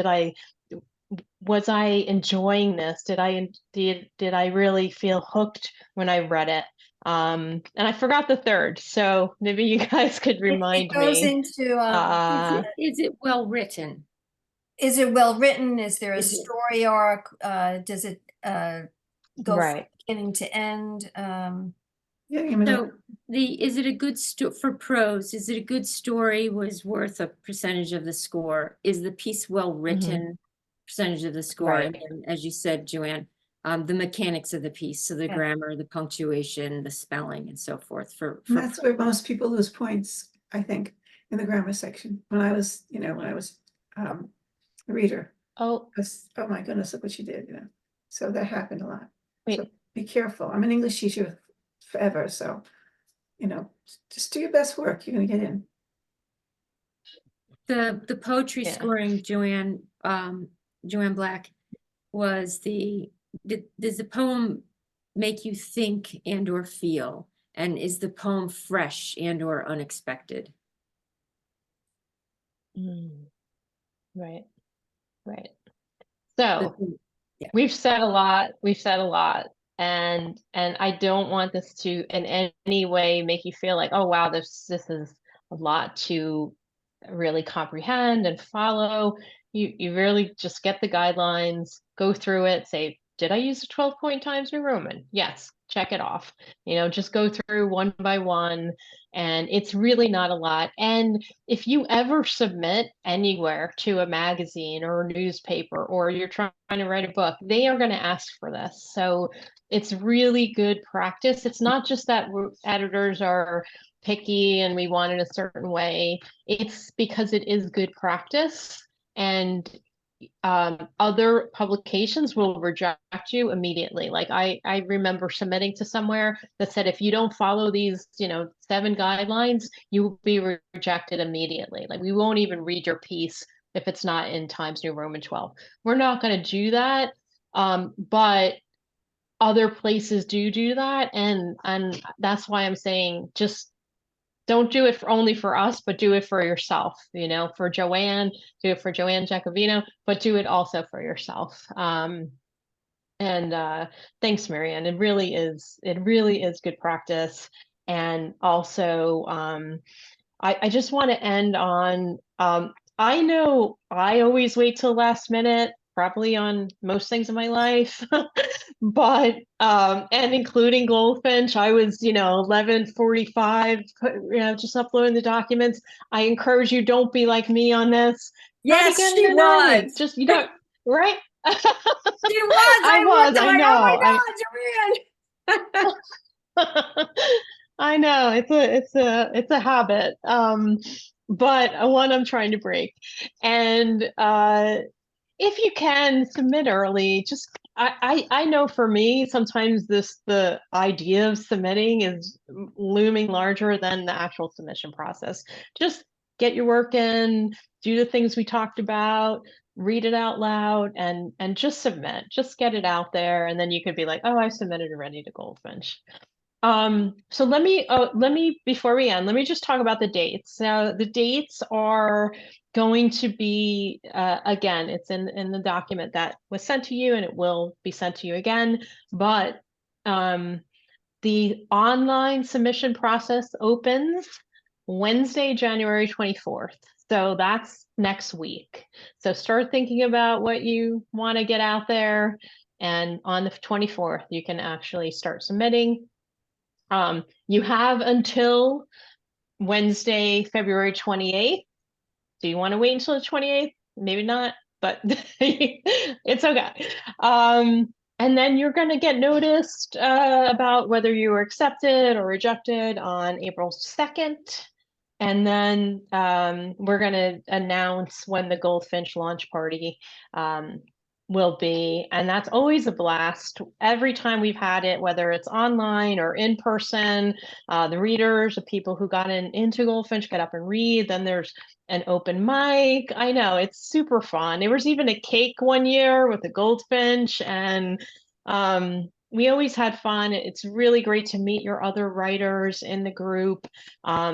Was I enjoying this? Did I really feel hooked when I read it? And I forgot the third, so maybe you guys could remind It goes me. into, Is it well written? is it well written? Is there a Is it- story arc? Does it go from Right. beginning to end? Yeah, you mean, So is it a good for prose? Is it a good story was worth a percentage of the score? Is the piece well written? Percentage of the score? Right. And then, as you said, Joanne, the mechanics of the piece, so the Yeah. grammar, the punctuation, the spelling, and so forth. and that's where most people lose points, I think, in the grammar section. When I was a reader, Oh, oh my goodness, look what she did, So that happened a lot. wait. So be careful. I'm an English teacher forever, so just do your best work. You're gonna get in. The poetry Yeah. scoring, Joanne Black, was does the poem make you think and or feel? And is the poem fresh and or unexpected? Right. So Yeah. we've said a lot, and I don't want this to in any way make you feel like, oh wow, this is a lot to really comprehend and follow. You really just get the guidelines, go through it, say did I use the 12-point Times New Roman? Yes, check it off. Just go through one by one, and it's really not a lot. And if you ever submit anywhere to a magazine or a newspaper, or you're trying to write a book, they are going to ask for this. So it's really good practice. It's not just that editors are picky and we want it a certain way. It's because it is good practice, and other publications will reject you immediately. Like I remember submitting to somewhere that said, if you don't follow these, 7 guidelines, you will be rejected immediately. Like, we won't even read your piece if it's not in Times New Roman 12. We're not going to do that. But other places do that. And that's why I'm saying, just don't do it only for us, but do it for yourself. For Joanne, do it for Joanne Jacobino, but do it also for yourself. And thanks, Marianne. It really is good practice. And also, I just want to end on, I know I always wait till last minute, probably on most things in my life, but and including Goldfinch, I was 11:45, just uploading the documents. I encourage you, don't be like me on this. Yes, Try to get she it in early. was. Just right. She was. I was. I know. Oh my God, Joanne. I know it's a habit, but one I'm trying to break. And if you can submit early, just I know for me, sometimes the idea of submitting is looming larger than the actual submission process. Just get your work in, do the things we talked about, read it out loud, and just submit. Just get it out there, and then you could be like, oh, I submitted already to Goldfinch. So let me, before we end, let me just talk about the dates. Now, the dates are going to be, again, it's in the document that was sent to you, and it will be sent to you again, but the online submission process opens Wednesday, January 24th. So that's next week. So start thinking about what you want to get out there, and on the 24th, you can actually start submitting. You have until Wednesday, February 28th. Do you want to wait until the 28th? Maybe not, but it's okay. And then you're going to get noticed about whether you were accepted or rejected on April 2nd. And then we're going to announce when the Goldfinch launch party will be. And that's always a blast. Every time we've had it, whether it's online or in person, the readers, the people who got into Goldfinch get up and read. Then there's an open mic. I know, it's super fun. There was even a cake one year with the Goldfinch, and we always had fun. It's really great to meet your other writers in the group,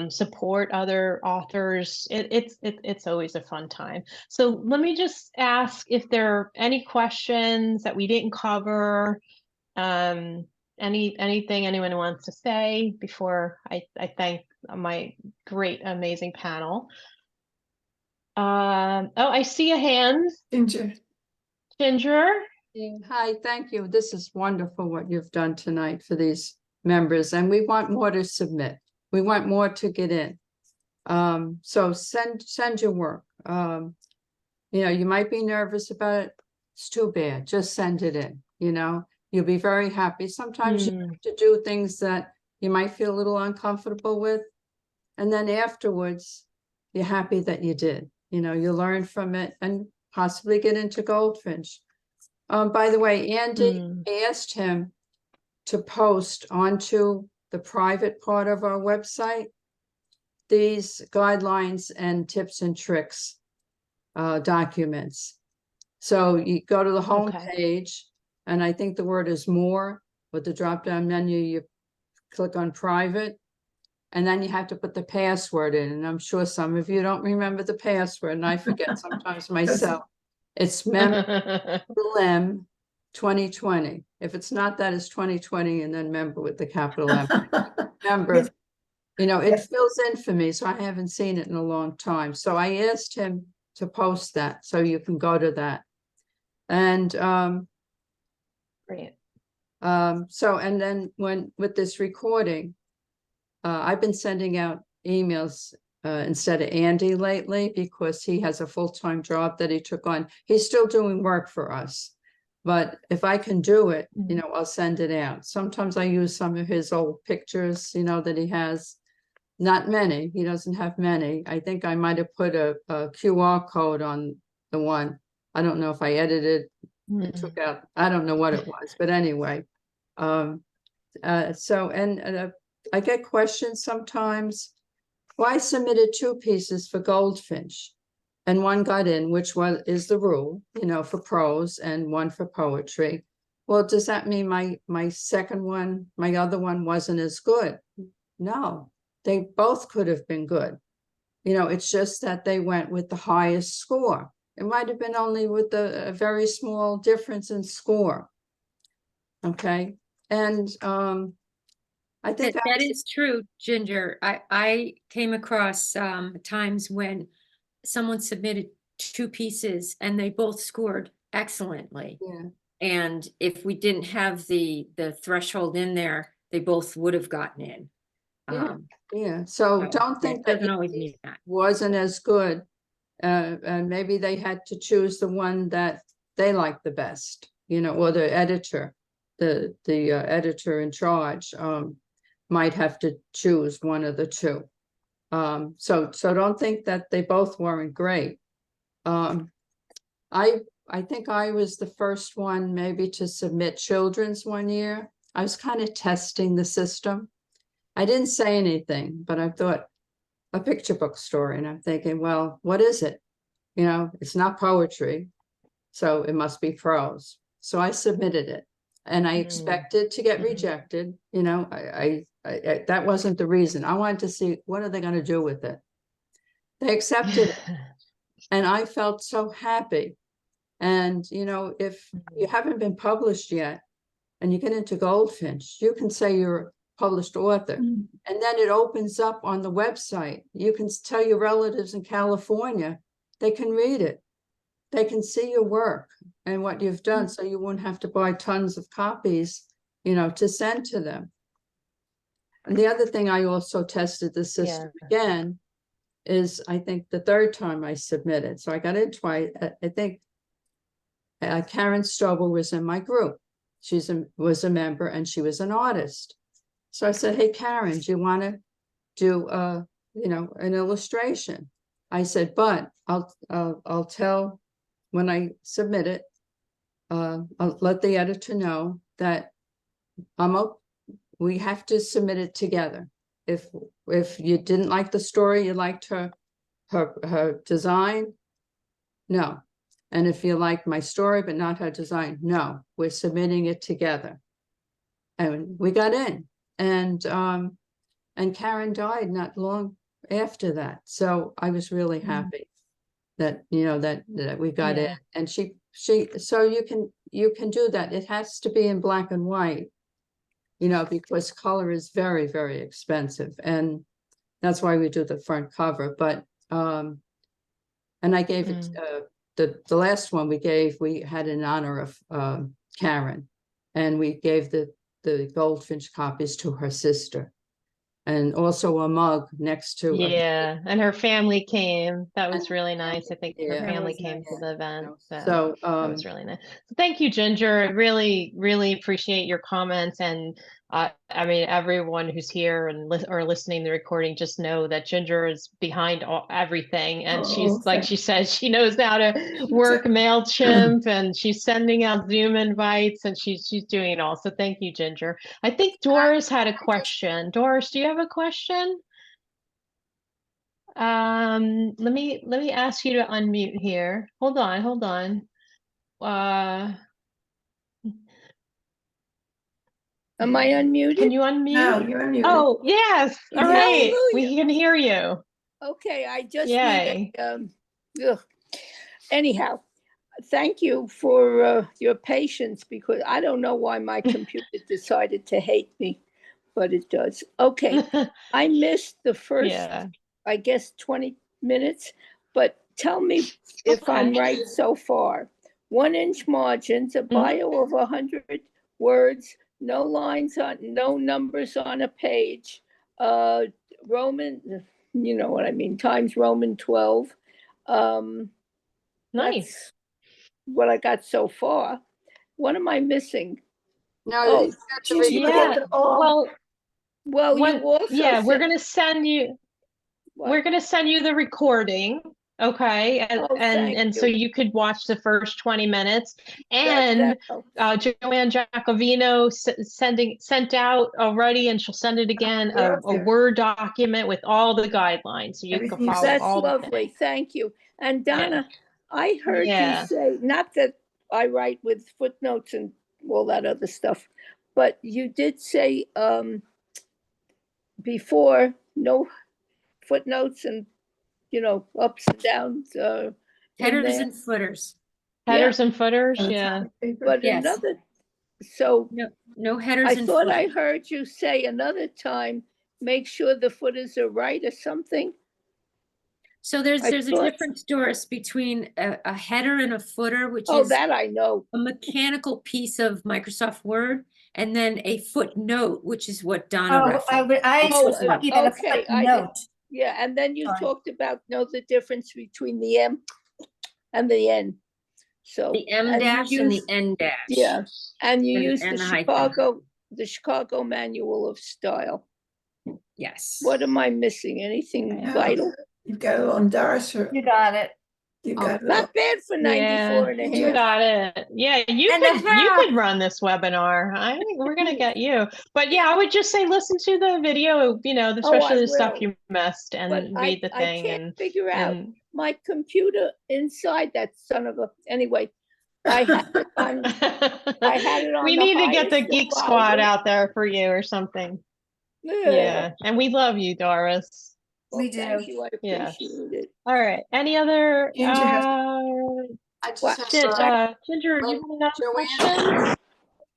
support other authors. It's always a fun time. So let me just ask if there are any questions that we didn't cover. Anything anyone wants to say before I thank my great, amazing panel. Oh, I see a hand. Ginger. Hi, thank you. This is wonderful what you've done tonight for these members, and we want more to submit. We want more to get in. So send your work. You might be nervous about it. It's too bad. Just send it in. You'll be very happy. Sometimes you have to do things that you might feel a little uncomfortable with, and then afterwards, you're happy that you did. You learn from it and possibly get into Goldfinch. By the way, Andy asked him to post onto the private part of our website these guidelines and tips and tricks documents. So you go to the home page, and I think the word is more. With the drop-down menu, you click on private, and then you have to put the password in. And I'm sure some of you don't remember the password, and I forget sometimes myself. It's member 2020. If it's not that, it's 2020, and then member with the capital M. Member, it fills in for me, so I haven't seen it in a long time. So I asked him to post that, so you can go to that. And Great. So, and then with this recording, I've been sending out emails instead of Andy lately because he has a full-time job that he took on. He's still doing work for us. But if I can do it, I'll send it out. Sometimes I use some of his old pictures, that he has. Not many. He doesn't have many. I think I might have put a QR code on the one. I don't know if I edited and took out. I don't know what it was, but anyway. So, and I get questions sometimes. Well, I submitted 2 pieces for Goldfinch, and one got in, which is the rule, for prose, and one for poetry. Well, does that mean my second one, my other one wasn't as good? No, they both could have been good. It's just that they went with the highest score. It might have been only with a very small difference in score. Okay, and I think that is true, Ginger. I came across times when someone submitted 2 pieces and they both scored excellently. Yeah. And if we didn't have the threshold in there, they both would have gotten in. Yeah. So So don't think it that doesn't always mean that. wasn't as good. And maybe they had to choose the one that they liked the best, or the editor, the editor in charge, might have to choose one of the 2. So don't think that they both weren't great. I think I was the first one maybe to submit children's one year. I was kind of testing the system. I didn't say anything, but I thought a picture book story, and I'm thinking, well, what is it? It's not poetry, so it must be prose. So I submitted it, and I expected to get rejected. That wasn't the reason. I wanted to see what are they going to do with it. They accepted it, and I felt so happy. And if you haven't been published yet, and you get into Goldfinch, you can say you're a published author, and then it opens up on the website. You can tell your relatives in California, they can read it. They can see your work and what you've done, so you won't have to buy tons of copies, to send to them. And the other thing I also tested the system again is, I think the 3rd time I submitted. So I got in twice. I think Karen Stovall was in my group. She was a member, and she was an artist. So I said, hey, Karen, do you want to do an illustration? I said, but I'll tell when I submit it, I'll let the editor know that we have to submit it together. If you didn't like the story, you liked her design, no. And if you like my story but not her design, no, we're submitting it together. And we got in, and Karen died not long after that. So I was really happy that that we got in, and she so you can do that. It has to be in black and white, because color is very, very expensive, and that's why we do the front cover. But and I gave it the last one we had in honor of Karen, and we gave the Goldfinch copies to her sister, and also a mug next to Yeah, and her family came. That was really nice. I think her Yeah. family was came nice. to the event. So That was really nice. So thank you, Ginger. I really, really appreciate your comments. And I mean, everyone who's here and or listening to the recording, just know that Ginger is behind everything. And she's, like she said, she knows how to work MailChimp, and she's sending out Zoom invites, and she's doing it all. So thank you, Ginger. I think Doris had a question. Doris, do you have a question? Let me ask you to unmute here. Hold on. Am I unmuted? Can you unmute? No, you're unmuted. Oh, yes. All right. We Hallelujah. can hear you. Okay, I just Yay. need anyhow, thank you for your patience, because I don't know why my computer decided to hate me, but it does. Okay, I missed the first, Yeah. I guess, 20 minutes, but tell me if I'm right so far. 1-inch margins, a bio of 100 words, no lines on, no numbers on a page. Roman, you know what I mean, times Roman 12. Nice. That's what I got so far. What am I missing? No, Oh, you got the Ginger, you recording. get them all. Well, you also yeah, we're said, gonna send you. what? We're gonna send you the recording, okay? And Oh, thank and so you. you could watch the first 20 minutes. That And helps. Joanne Giacovino sent out already, and she'll send it again, We're a up there. Word document with all the guidelines, so you can Everything you follow said. That's all the lovely. things. Thank you. And Yeah. Donna, I heard you Yeah. say, not that I write with footnotes and all that other stuff, but you did say before, no footnotes and, you know, ups and downs in Headers there. and footers. Yeah, Headers and footers, On the yeah. topic paper. but Yes. another, so No headers I and thought I footers. heard you say another time, make sure the footers are right or something. So there's I a thought- difference, Doris, between a header and a footer, which Oh, is that I know. a mechanical piece of Microsoft Word, and then a footnote, which is what Donna Oh, referenced. I Oh, was talking about a okay, I did- footnote. Yeah, and then you Sorry. talked about, know the difference between the M and the N. So. The M and you dash and the used- N dash. Yeah, and you And- use and the the hyphen. Chicago Manual of Style. Yes. What am I missing? Anything Yeah. vital? You've got it on Doris, or You got it. you've got it all. Not bad for 94 and a You half. got it. Yeah, you And a could half. run this webinar. I think we're gonna get you. But yeah, I would just say listen to the video, especially the stuff will. you missed, But and read the I thing. can't figure out and my computer inside that son of a, anyway, I had it on, I had it on we the need to get the highest Geek of Squad volume. out there for you or something. Yeah. Yeah, and we love you, Doris. Well, We thank do. you, I Yeah. appreciate it. All right. Any other? Ginger has- I just What? have, Ginger, when you have another Joanne- question? Yeah,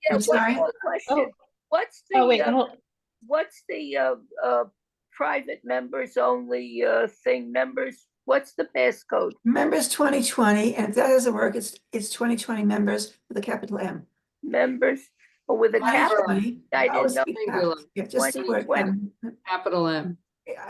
I'm one sorry? more question. Oh. What's Oh wait, the, hold. what's the private members only thing, members, what's the passcode? Members 2020, and if that doesn't work, it's 2020 members with a capital M. Members, or with a cap? 2020. I didn't always know. speak Singular. cap. Yeah, just the word 2020. M. capital M.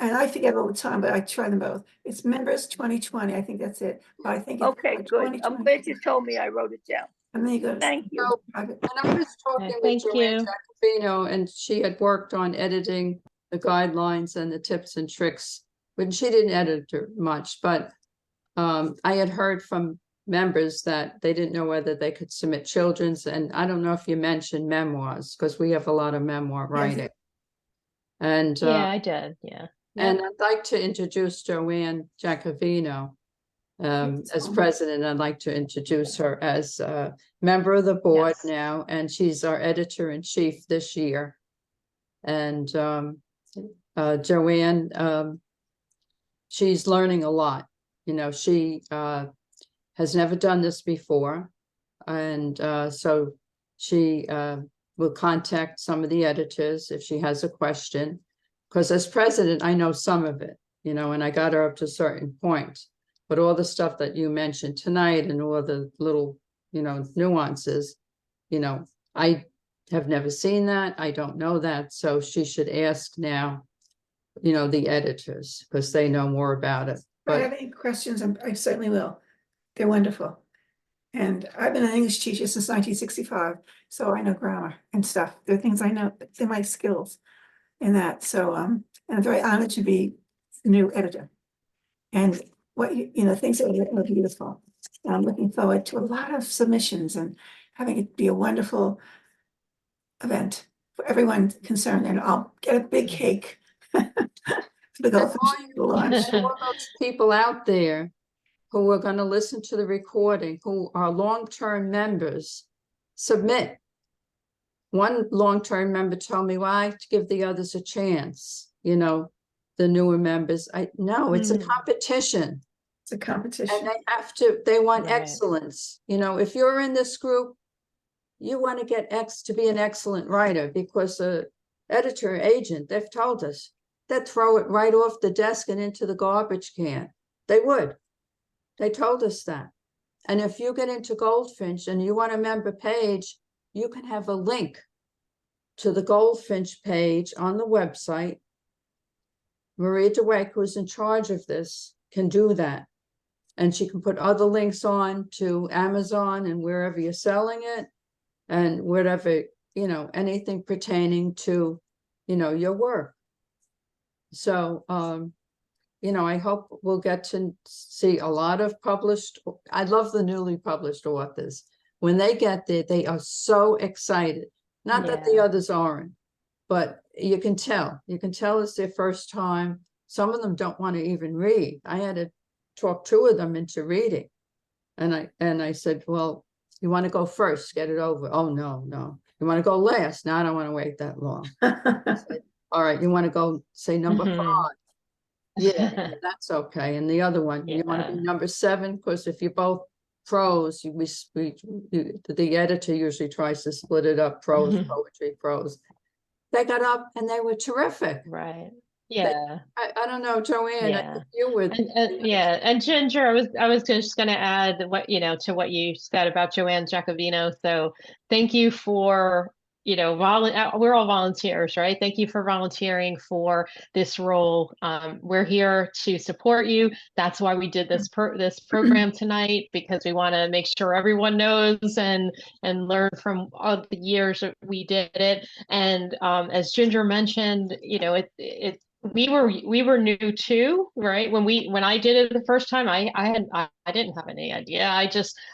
And I forget all the time, but I try them both. It's members 2020. I think that's it. But I think it's Okay, good. I'm 2020. glad you told me, I wrote it down. And then you go to Thank you. So, private. and I was talking with thank Joanne you. Jacobino, and she had worked on editing the guidelines and the tips and tricks, but she didn't edit it much, but I had heard from members that they didn't know whether they could submit children's, and I don't know if you mentioned memoirs, because we have a lot of memoir writing. And Yeah, I did. Yeah. and I'd like to introduce Joanne Jacobino as president. I'd like to introduce her as a member of the board Yes. now, and she's our editor-in-chief this year. And Joanne, she's learning a lot. She has never done this before. And so she will contact some of the editors if she has a question. Because as president, I know some of it, and I got her up to a certain point. But all the stuff that you mentioned tonight and all the little, nuances, I have never seen that. I don't know that. So she should ask now, the editors, because they know more about it. If I But have any questions, I certainly will. They're wonderful. And I've been an English teacher since 1965, so I know grammar and stuff. There are things I know, but they're my skills in that. So, and I'm very honored to be the new editor. And what things are beautiful. And I'm looking forward to a lot of submissions and having it be a wonderful event for everyone concerned. And I'll get a big cake for the Goldfinch launch. and all those people out there who are going to listen to the recording, who are long-term members, submit. One long-term member told me, well, I have to give the others a chance, the newer members. No, it's a competition. It's a competition. And they want Right. excellence. If you're in this group, you want to get to be an excellent writer, because the editor agent, they've told us, they'd throw it right off the desk and into the garbage can. They would. They told us that. And if you get into Goldfinch and you want a member page, you can have a link to the Goldfinch page on the website. Maria DeWake, who's in charge of this, can do that. And she can put other links on to Amazon and wherever you're selling it, and whatever, you know, anything pertaining to, you know, your work. So, you know, I hope we'll get to see a lot of published. I love the newly published authors. When they get there, they are so excited. Not that the Yeah. others aren't, but you can tell it's their first time. Some of them don't want to even read. I had to talk 2 of them into reading. And I said, well, you want to go first, get it over. Oh, no. You want to go last? No, I don't want to wait that long. All right, you want to go, say, number 5? Yeah, that's okay. And the other one, you want to be number 7? Because if you're both prose, the editor usually tries to split it up, prose, poetry, prose. They got up and they were terrific. Right. Yeah. I don't know, Joanne, I Yeah. think you were. Yeah, and Ginger, I was just going to add what, you know, to what you said about Joanne Giacovino. So thank you for, you know, we're all volunteers, right? Thank you for volunteering for this role. We're here to support you. That's why we did this program tonight, because we want to make sure everyone knows and learn from all the years that we did it. And as Ginger mentioned, you know, we were new too, right? When I did it the first time, I didn't have any idea.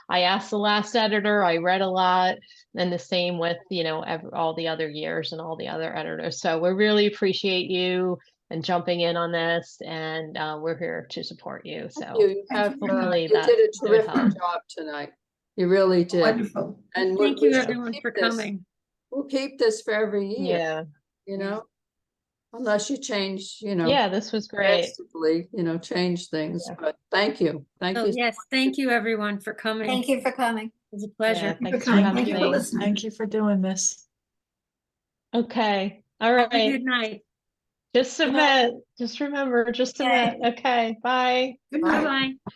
I asked the last editor, I read a lot, and the same with, you know, all the other years and all the other editors. So we really appreciate you and jumping in on this, and we're here to support you. So You have, hopefully you that did a would terrific help. job tonight. You really did. Wonderful. And Thank we you, should everyone, keep for this. coming. We'll keep this for every year, Yeah. you know, unless you change, you know, Yeah, this was great. drastically, you know, change things. Yeah. But thank you. Thank So you. yes, thank you, everyone, for coming. Thank you for coming. It was a Yeah, pleasure. Thank you for thanks for coming. having Thank you for me. listening. Thank you for doing this. Okay. All Have a right. good night. Just submit. Just remember, just submit. Okay. Bye. Good night. Bye-bye.